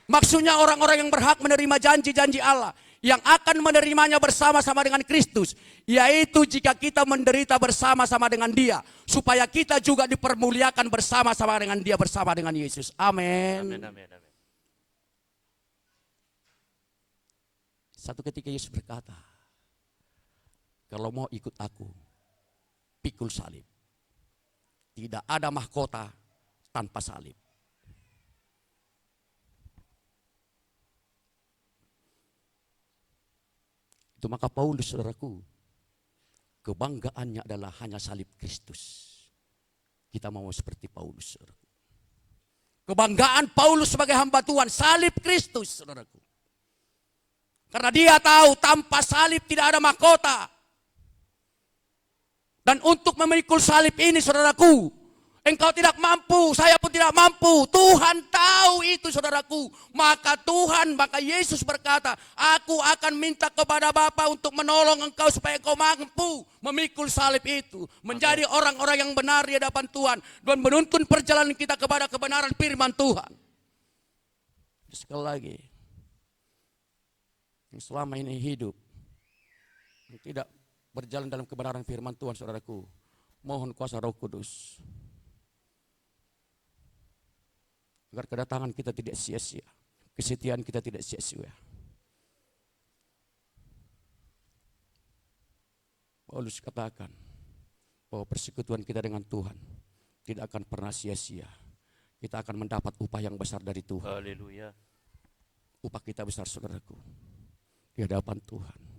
Maksudnya orang-orang yang berhak menerima janji-janji Allah, yang akan menerimanya bersama-sama dengan Kristus, yaitu jika kita menderita bersama-sama dengan Dia, supaya kita juga dipermuliakan bersama-sama dengan Dia, bersama dengan Yesus. Amin. Amin, amin, amin. Satu ketika Yesus berkata, kalau mau ikut aku, pikul salib. Tidak ada mahkota tanpa salib. Itu maka Paulus, saudaraku, kebanggaannya adalah hanya salib Kristus. Kita mau seperti Paulus, saudaraku. Kebanggaan Paulus sebagai hamba Tuhan, salib Kristus, saudaraku. Karena dia tahu tanpa salib tidak ada mahkota. Dan untuk memikul salib ini, saudaraku, engkau tidak mampu, saya pun tidak mampu. Tuhan tahu itu, saudaraku. Maka Yesus berkata, aku akan minta kepada Bapa untuk menolong engkau supaya engkau mampu memikul salib itu. Menjadi orang-orang yang benar di hadapan Tuhan. Dan menuntun perjalanan kita kepada kebenaran firman Tuhan. Sekali lagi, yang selama ini hidup, yang tidak berjalan dalam kebenaran firman Tuhan, saudaraku, mohon kuasa Roh Kudus. Agar kedatangan kita tidak sia-sia, kesetiaan kita tidak sia-sia. Paulus katakan bahwa persekutuan kita dengan Tuhan tidak akan pernah sia-sia. Kita akan mendapat upah yang besar dari Tuhan. Haleluya. Upah kita besar, saudaraku, di hadapan Tuhan.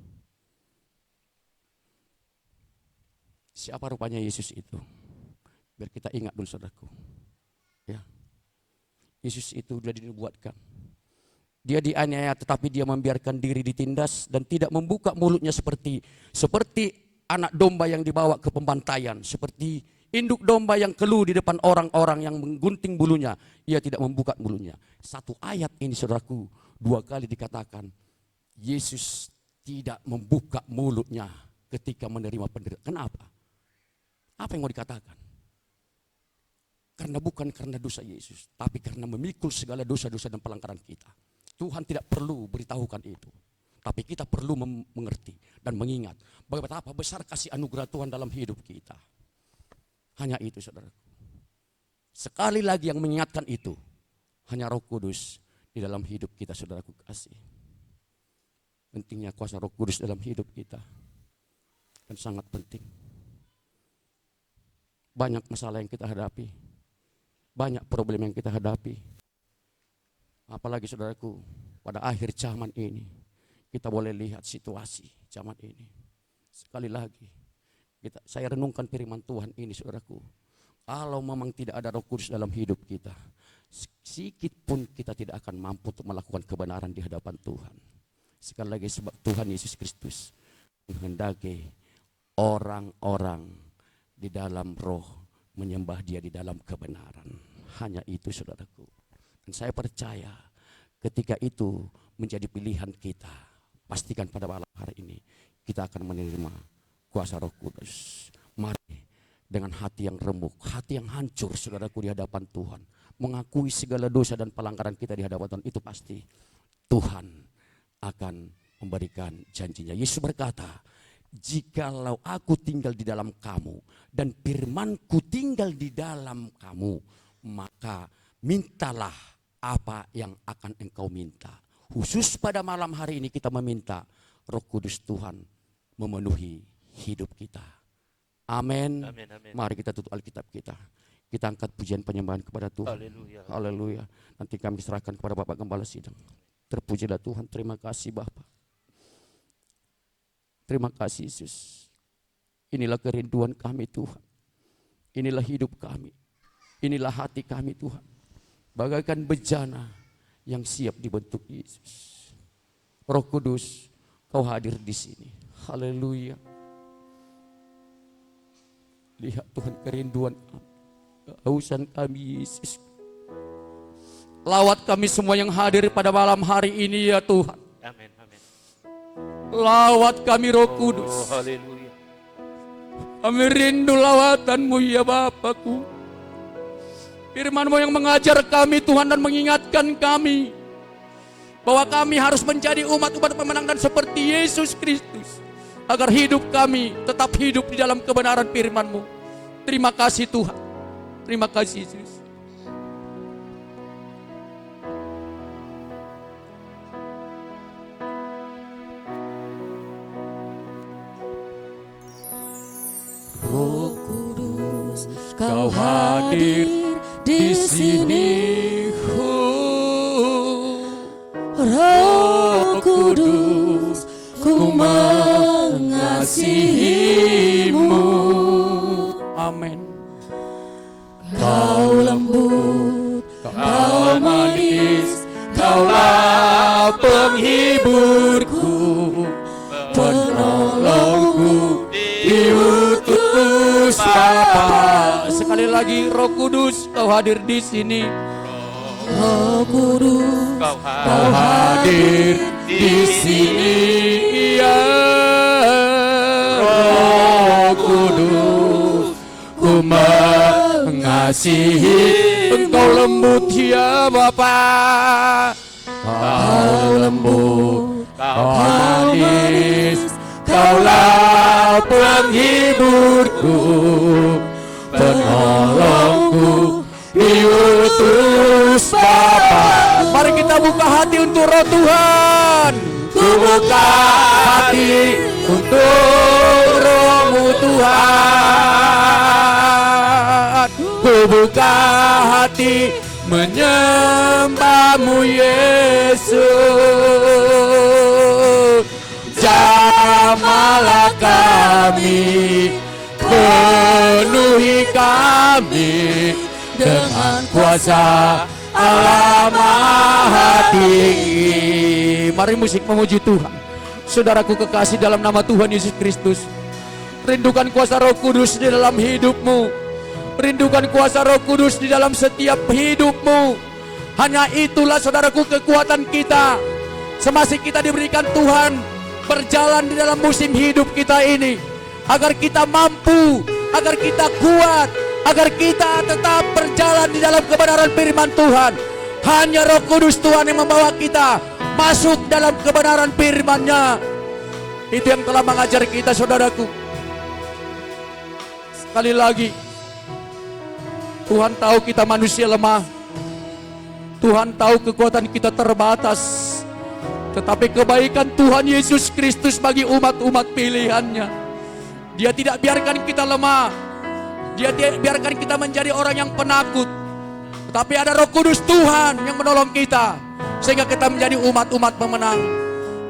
Siapa rupanya Yesus itu? Biar kita ingat dulu, saudaraku. Ya. Yesus itu sudah dinubuatkan. Dia dianiaya tetapi dia membiarkan diri ditindas dan tidak membuka mulutnya seperti anak domba yang dibawa ke pembantaian, seperti induk domba yang keluh di depan orang-orang yang menggunting bulunya, ia tidak membuka mulutnya. Satu ayat ini, saudaraku, dua kali dikatakan Yesus tidak membuka mulutnya ketika menerima penderitaan. Kenapa? Apa yang mau dikatakan? Karena bukan karena dosa Yesus, tapi karena memikul segala dosa-dosa dan pelanggaran kita. Tuhan tidak perlu beritahukan itu, tapi kita perlu mengerti dan mengingat betapa besar kasih anugerah Tuhan dalam hidup kita. Hanya itu, saudaraku. Sekali lagi yang mengingatkan itu, hanya Roh Kudus di dalam hidup kita, saudaraku kasih. Pentingnya kuasa Roh Kudus dalam hidup kita, dan sangat penting. Banyak masalah yang kita hadapi, banyak problem yang kita hadapi. Apalagi, saudaraku, pada akhir zaman ini, kita boleh lihat situasi zaman ini. Sekali lagi, saya renungkan firman Tuhan ini, saudaraku. Kalau memang tidak ada Roh Kudus dalam hidup kita, sedikit pun kita tidak akan mampu untuk melakukan kebenaran di hadapan Tuhan. Sekali lagi, sebab Tuhan Yesus Kristus menghendaki orang-orang di dalam roh menyembah Dia di dalam kebenaran. Hanya itu, saudaraku. Dan saya percaya ketika itu menjadi pilihan kita, pastikan pada malam hari ini kita akan menerima kuasa Roh Kudus. Mari dengan hati yang remuk, hati yang hancur, saudaraku, di hadapan Tuhan, mengakui segala dosa dan pelanggaran kita di hadapan Tuhan, itu pasti Tuhan akan memberikan janjinya. Yesus berkata, jikalau aku tinggal di dalam kamu dan firmanku tinggal di dalam kamu, maka mintalah apa yang akan engkau minta. Khusus pada malam hari ini kita meminta Roh Kudus Tuhan memenuhi hidup kita. Amin. Amin, amin. Mari kita tutup Alkitab kita. Kita angkat pujian penyembahan kepada Tuhan. Haleluya. Haleluya. Nanti kami serahkan kepada Bapak Gembala Sidang. Terpujilah Tuhan. Terima kasih Bapak. Terima kasih Yesus. Inilah kerinduan kami Tuhan. Inilah hidup kami. Inilah hati kami Tuhan. Bagaikan bejana yang siap dibentuk Yesus. Roh Kudus, Kau hadir di sini. Haleluya. Lihat Tuhan kerinduan kami, kehausan kami Yesus. Lawat kami semua yang hadir pada malam hari ini ya Tuhan. Amin, amin. Lawat kami Roh Kudus. Oh, haleluya. Kami rindu lawatan-Mu ya Bapakku. Firman-Mu yang mengajar kami Tuhan dan mengingatkan kami bahwa kami harus menjadi umat-umat pemenang dan seperti Yesus Kristus, agar hidup kami tetap hidup di dalam kebenaran firman-Mu. Terima kasih Tuhan. Terima kasih Yesus. Roh Kudus, Kau hadir di sini. Roh Kudus, ku mengasihi-Mu. Amin. Kau lembut, Kau manis, Kaulah penghiburku, penolongku, diutus Bapa. Sekali lagi Roh Kudus, Kau hadir di sini. Roh Kudus, Kau hadir di sini, ya Roh Kudus, ku mengasihi. Engkau lembut ya Bapa, Kau lembut, Kau manis, Kaulah penghiburku, penolongku, diutus Bapa. Mari kita buka hati untuk Roh Tuhan. Ku buka hati untuk Roh-Mu Tuhan. Ku buka hati menyembah-Mu Yesus. Jamahlah kami, penuhi kami dengan kuasa Allah Maha Tinggi. Mari musik memuji Tuhan. Saudaraku kekasih dalam nama Tuhan Yesus Kristus, rindukan kuasa Roh Kudus di dalam hidupmu. Rindukan kuasa Roh Kudus di dalam setiap hidupmu. Hanya itulah saudaraku kekuatan kita. Semasa kita diberikan Tuhan berjalan di dalam musim hidup kita ini, agar kita mampu, agar kita kuat, agar kita tetap berjalan di dalam kebenaran firman Tuhan. Hanya Roh Kudus Tuhan yang membawa kita masuk dalam kebenaran firman-Nya. Itu yang telah mengajar kita saudaraku. Sekali lagi, Tuhan tahu kita manusia lemah. Tuhan tahu kekuatan kita terbatas. Tetapi kebaikan Tuhan Yesus Kristus bagi umat-umat pilihan-Nya, Dia tidak biarkan kita lemah. Dia tidak biarkan kita menjadi orang yang penakut. Tetapi ada Roh Kudus Tuhan yang menolong kita, sehingga kita menjadi umat-umat pemenang.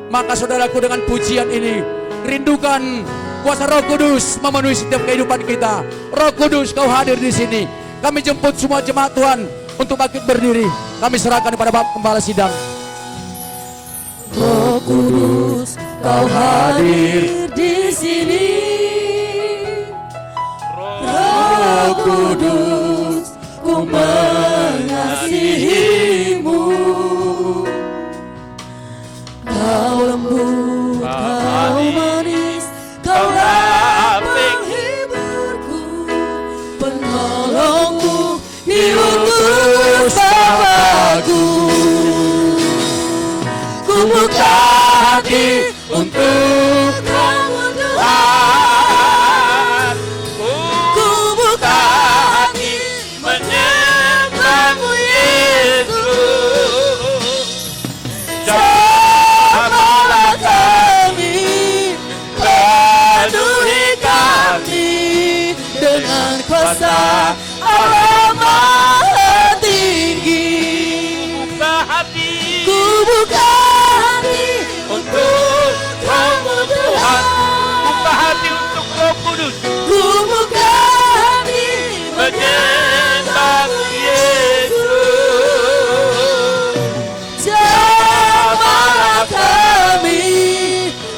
Maka saudaraku, dengan pujian ini, rindukan kuasa Roh Kudus memenuhi setiap kehidupan kita. Roh Kudus, Kau hadir di sini. Kami jemput semua jemaat Tuhan untuk bangkit berdiri. Kami serahkan kepada Bapak Gembala Sidang. Roh Kudus, Kau hadir di sini. Roh Kudus, ku mengasihimu. Kau lembut, Kau manis, Kaulah penghiburku, penolongku, diutus Bapakku. Ku buka hati untuk Kamu Tuhan. Ku buka hati menyembah-Mu Yesus. Jamalah kami, penuhi kami dengan kuasa Allah Maha Tinggi. Ku buka hati untuk Kamu Tuhan. Buka hati untuk Roh Kudus. Ku buka hati menyembah Yesus. Jamalah kami,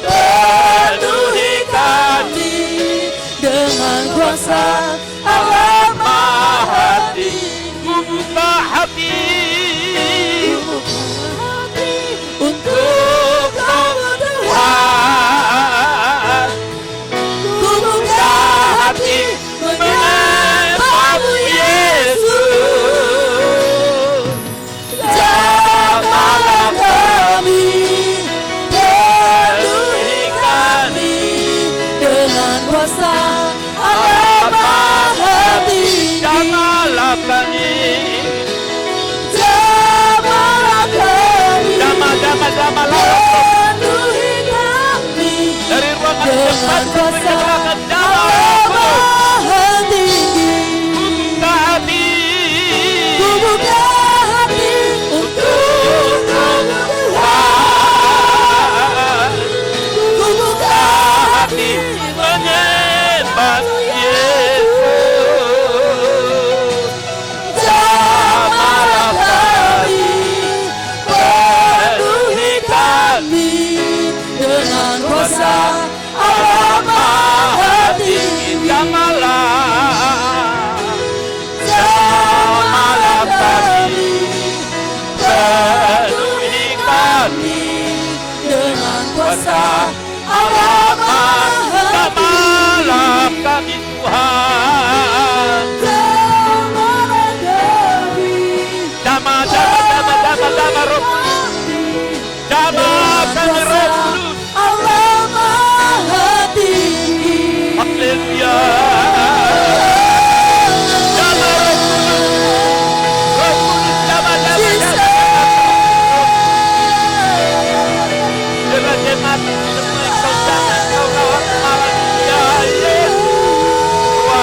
penuhi kami dengan kuasa Allah Maha Tinggi. Buka hati untuk Kamu Tuhan. Ku buka hati menyembah-Mu Yesus. Jamalah kami, penuhi kami dengan kuasa Allah Maha Tinggi. jamalah kami. Jamalah kami, Jamalah penuhi kami dari ruangan dengan depan kuasa menyatakan Allah Maha Tinggi. Buka hati. Ku buka hati untuk Kamu Tuhan. Ku buka hati Menyembah Yesus. jamalah kami, penuhi kami dengan kuasa Allah Maha Tinggi. Jamalah kami, penuhi kami dengan kuasa Allah Maha Jamalah kami Tuhan. Jamalah kami, Jama Roh Kudus. Jama kami Roh Kudus. Allah Maha Tinggi. Haleluya. Jama Roh Kudus. Roh Kudus jama. Jema semua kau jangan kau lawan malam ya Yesus.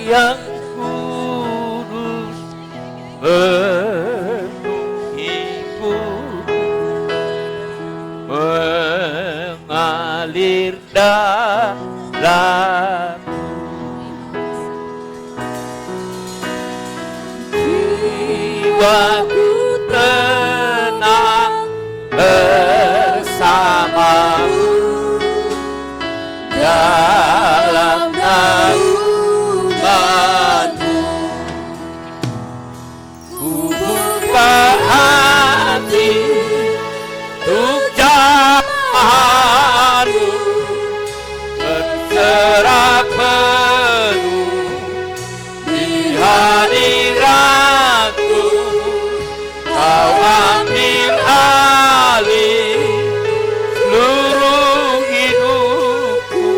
yang kudus penuhiku, mengalir dalam jiwaku tenang bersamamu dalam naunganmu. Ku buka hati untuk jamahanmu, berserah penuh di hadiratmu. Kau ambil alih seluruh hidupku,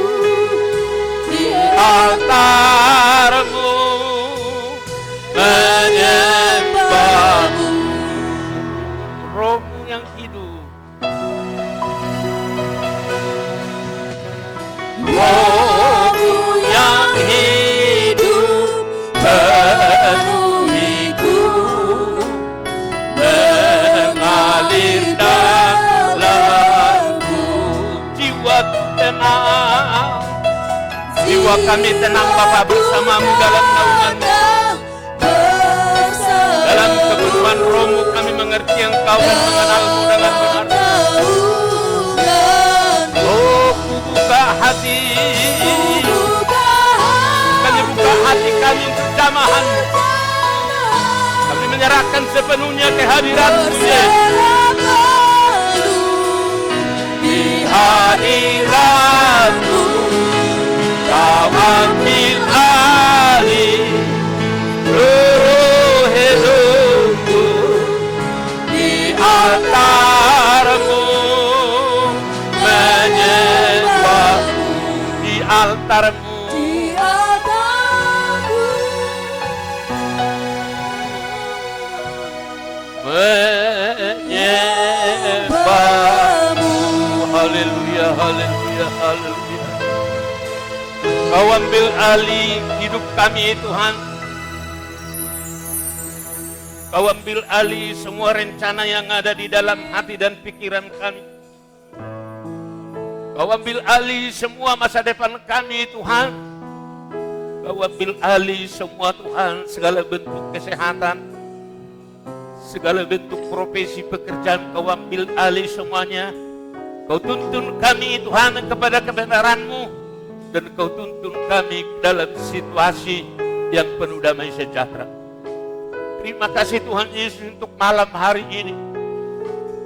di altarmu menyembahmu. Rohmu yang hidup, rohmu yang hidup penuhiku, mengalir dalamku. Jiwaku tenang, jiwa kami tenang Bapa bersamamu dalam naunganmu. Dalam kepenuhan rohmu kami mengerti Engkau dan mengenalmu dengan benar. Oh, ku buka hati, kami buka hati kami untuk jamahanmu. Kami menyerahkan sepenuhnya ke hadiratmu, Yesus. Di hadiratmu Kau ambil alih seluruh hidupku, di altarmu menyembahmu, di altarmu menyembahmu. Haleluya, haleluya, haleluya. Kau ambil alih hidup kami Tuhan. Kau ambil alih semua rencana yang ada di dalam hati dan pikiran kami. Kau ambil alih semua masa depan kami Tuhan. Kau ambil alih semua Tuhan, segala bentuk kesehatan, segala bentuk profesi pekerjaan Kau ambil alih semuanya. Kau tuntun kami Tuhan kepada kebenaran-Mu. Dan Kau tuntun kami dalam situasi yang penuh damai sejahtera. Terima kasih Tuhan Yesus untuk malam hari ini.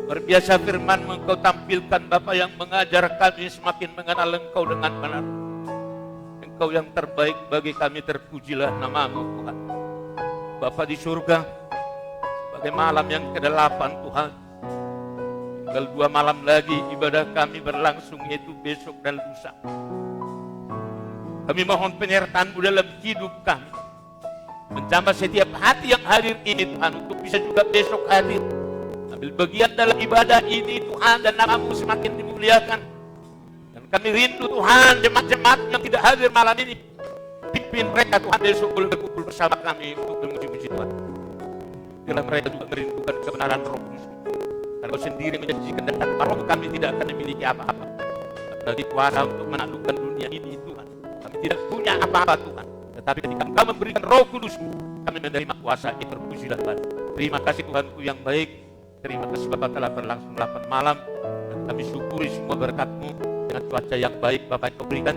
Luar biasa firman-Mu Engkau tampilkan Bapa yang mengajar kami semakin mengenal Engkau dengan benar. Engkau yang terbaik bagi kami, terpujilah nama-Mu Tuhan. Bapa di surga, sebagai malam yang ke-8 Tuhan. Tinggal 2 malam lagi ibadah kami berlangsung, yaitu besok dan lusa. Kami mohon penyertaan-Mu dalam hidup kami. Menjamah setiap hati yang hadir ini Tuhan, untuk bisa juga besok hadir. Ambil bagian dalam ibadah ini Tuhan, dan nama-Mu semakin dimuliakan. Dan kami rindu Tuhan, jemaat-jemaat yang tidak hadir malam ini, pimpin mereka Tuhan besok boleh berkumpul bersama kami untuk memuji-muji Tuhan. Bila mereka juga merindukan kebenaran Roh-Mu. Karena Kau sendiri menjanjikan dan tanpa Roh kami tidak akan memiliki apa-apa. Apalagi kuasa untuk menaklukkan dunia ini Tuhan. Kami tidak punya apa-apa Tuhan. Tetapi ketika Engkau memberikan Roh Kudus, kami menerima kuasa itu. Terpujilah Tuhan. Terima kasih Tuhanku yang baik. Terima kasih Bapa telah berlangsung 8 malam. Dan kami syukuri semua berkat-Mu dengan cuaca yang baik Bapa yang Kau berikan.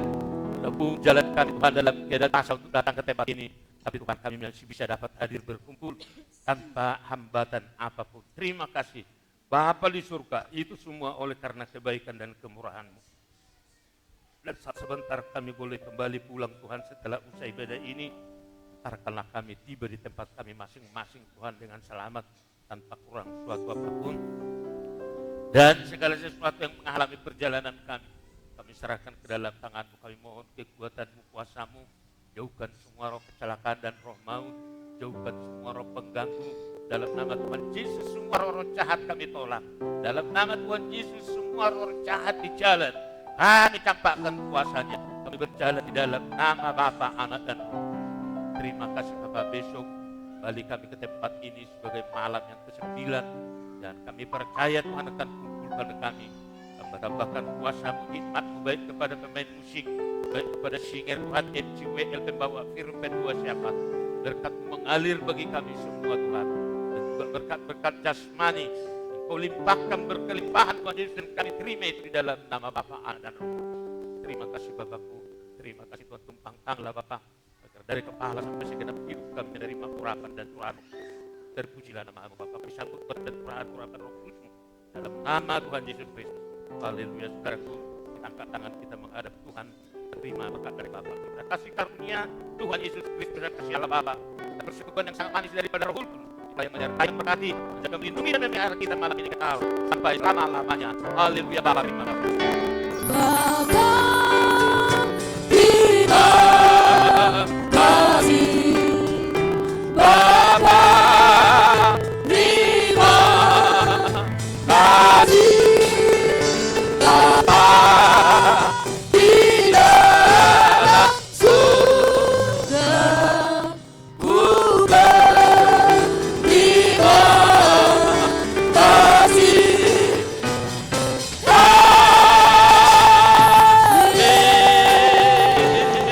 Lalu jalan kami Tuhan dalam keadaan asa untuk datang ke tempat ini. Tapi Tuhan kami masih bisa dapat hadir berkumpul tanpa hambatan apapun. Terima kasih Bapa di surga. Itu semua oleh karena kebaikan dan kemurahan-Mu. Dan saat sebentar kami boleh kembali pulang Tuhan setelah usai ibadah ini. Antarkanlah kami tiba di tempat kami masing-masing Tuhan dengan selamat, tanpa kurang suatu apapun. Dan segala sesuatu yang menghalangi perjalanan kami, kami serahkan ke dalam tangan-Mu. Kami mohon kekuatan-Mu, kuasa-Mu. Jauhkan semua roh kecelakaan dan roh maut. Jauhkan semua roh pengganggu. Dalam nama Tuhan Yesus semua roh jahat kami tolak. Dalam nama Tuhan Yesus semua roh jahat di jalan, kami campakkan kuasanya. Kami berjalan di dalam nama Bapa, Anak dan Roh. Terima kasih Bapak, besok balik kami ke tempat ini sebagai malam yang ke-9, dan kami percaya Tuhan akan kumpul pada kami, menambahkan kuasa-Mu, hikmat-Mu, baik kepada pemain musik, baik kepada singer Tuhan, MCWL, pembawa firman Tuhan siapa. Berkat-Mu mengalir bagi kami semua Tuhan, dan juga berkat-berkat jasmani Engkau limpahkan berkelimpahan Tuhan Yesus, dan kami terima itu di dalam nama Bapa, Anak, dan Roh Kudus. Terima kasih Bapakku, terima kasih Tuhan, tumpang tanglah Bapak, dari kepala sampai segenap hidup kami menerima urapan dan Tuhan. Terpujilah nama-Mu Bapa, kami sambut dan urapan Roh Kudus dalam nama Tuhan Yesus Kristus. Haleluya. Saudaraku, kita angkat tangan kita menghadap Tuhan, terima berkat dari Bapa kita. Kasih karunia Tuhan Yesus Kristus dan kasih Allah Bapa, dan persekutuan yang sangat manis daripada Roh Kudus yang menyertai, memberkati, menjaga, melindungi dan memelihara kita malam ini kekal sampai selama-lamanya. Haleluya. Bapa, terima kasih. Bapa, terima kasih. Bapa, terima kasih. Bapa, di dalam surga, ku berterima kasih.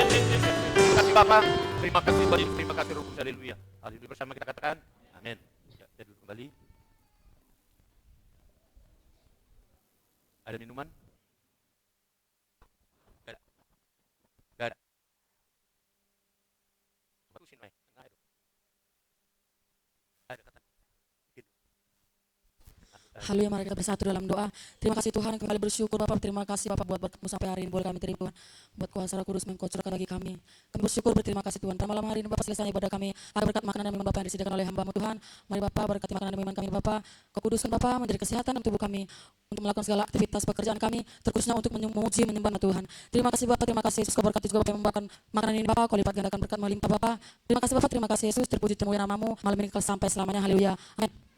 Terima kasih Bapak, terima kasih Tuhan Yesus, terima kasih Roh Kudus. Haleluya. Haleluya, bersama kita katakan amin. Ya, kita duduk kembali. Ada minuman? Gak ada. Gak ada. Terusin, Mai. Nggak ada. Ada kata. Gitu. Haleluya, mari kita bersatu dalam doa. Terima kasih Tuhan, kembali bersyukur Bapak. Terima kasih Bapak buat berkat-Mu sampai hari ini. Boleh kami terima Tuhan, buat kuasa Roh Kudus Engkau curahkan bagi kami. Kami bersyukur, berterima kasih Tuhan. Pada malam hari ini Bapak, selesai ibadah kami, ada berkat makanan dan minuman Bapak yang disediakan oleh hamba-Mu Tuhan. Mari Bapak berkati makanan dan minuman kami Bapak. Kau kuduskan Bapak menjadi kesehatan dalam tubuh kami, untuk melakukan segala aktivitas pekerjaan kami, terkhususnya untuk memuji menyembah Tuhan. Terima kasih Bapak, terima kasih Yesus. Kau berkati juga Bapak yang membawakan makanan ini Bapak. Kau lipat gandakan berkat melimpah Bapak. Terima kasih Bapak, terima kasih Yesus. Terpuji termulia nama-Mu malam ini sampai selamanya. Haleluya. Amin.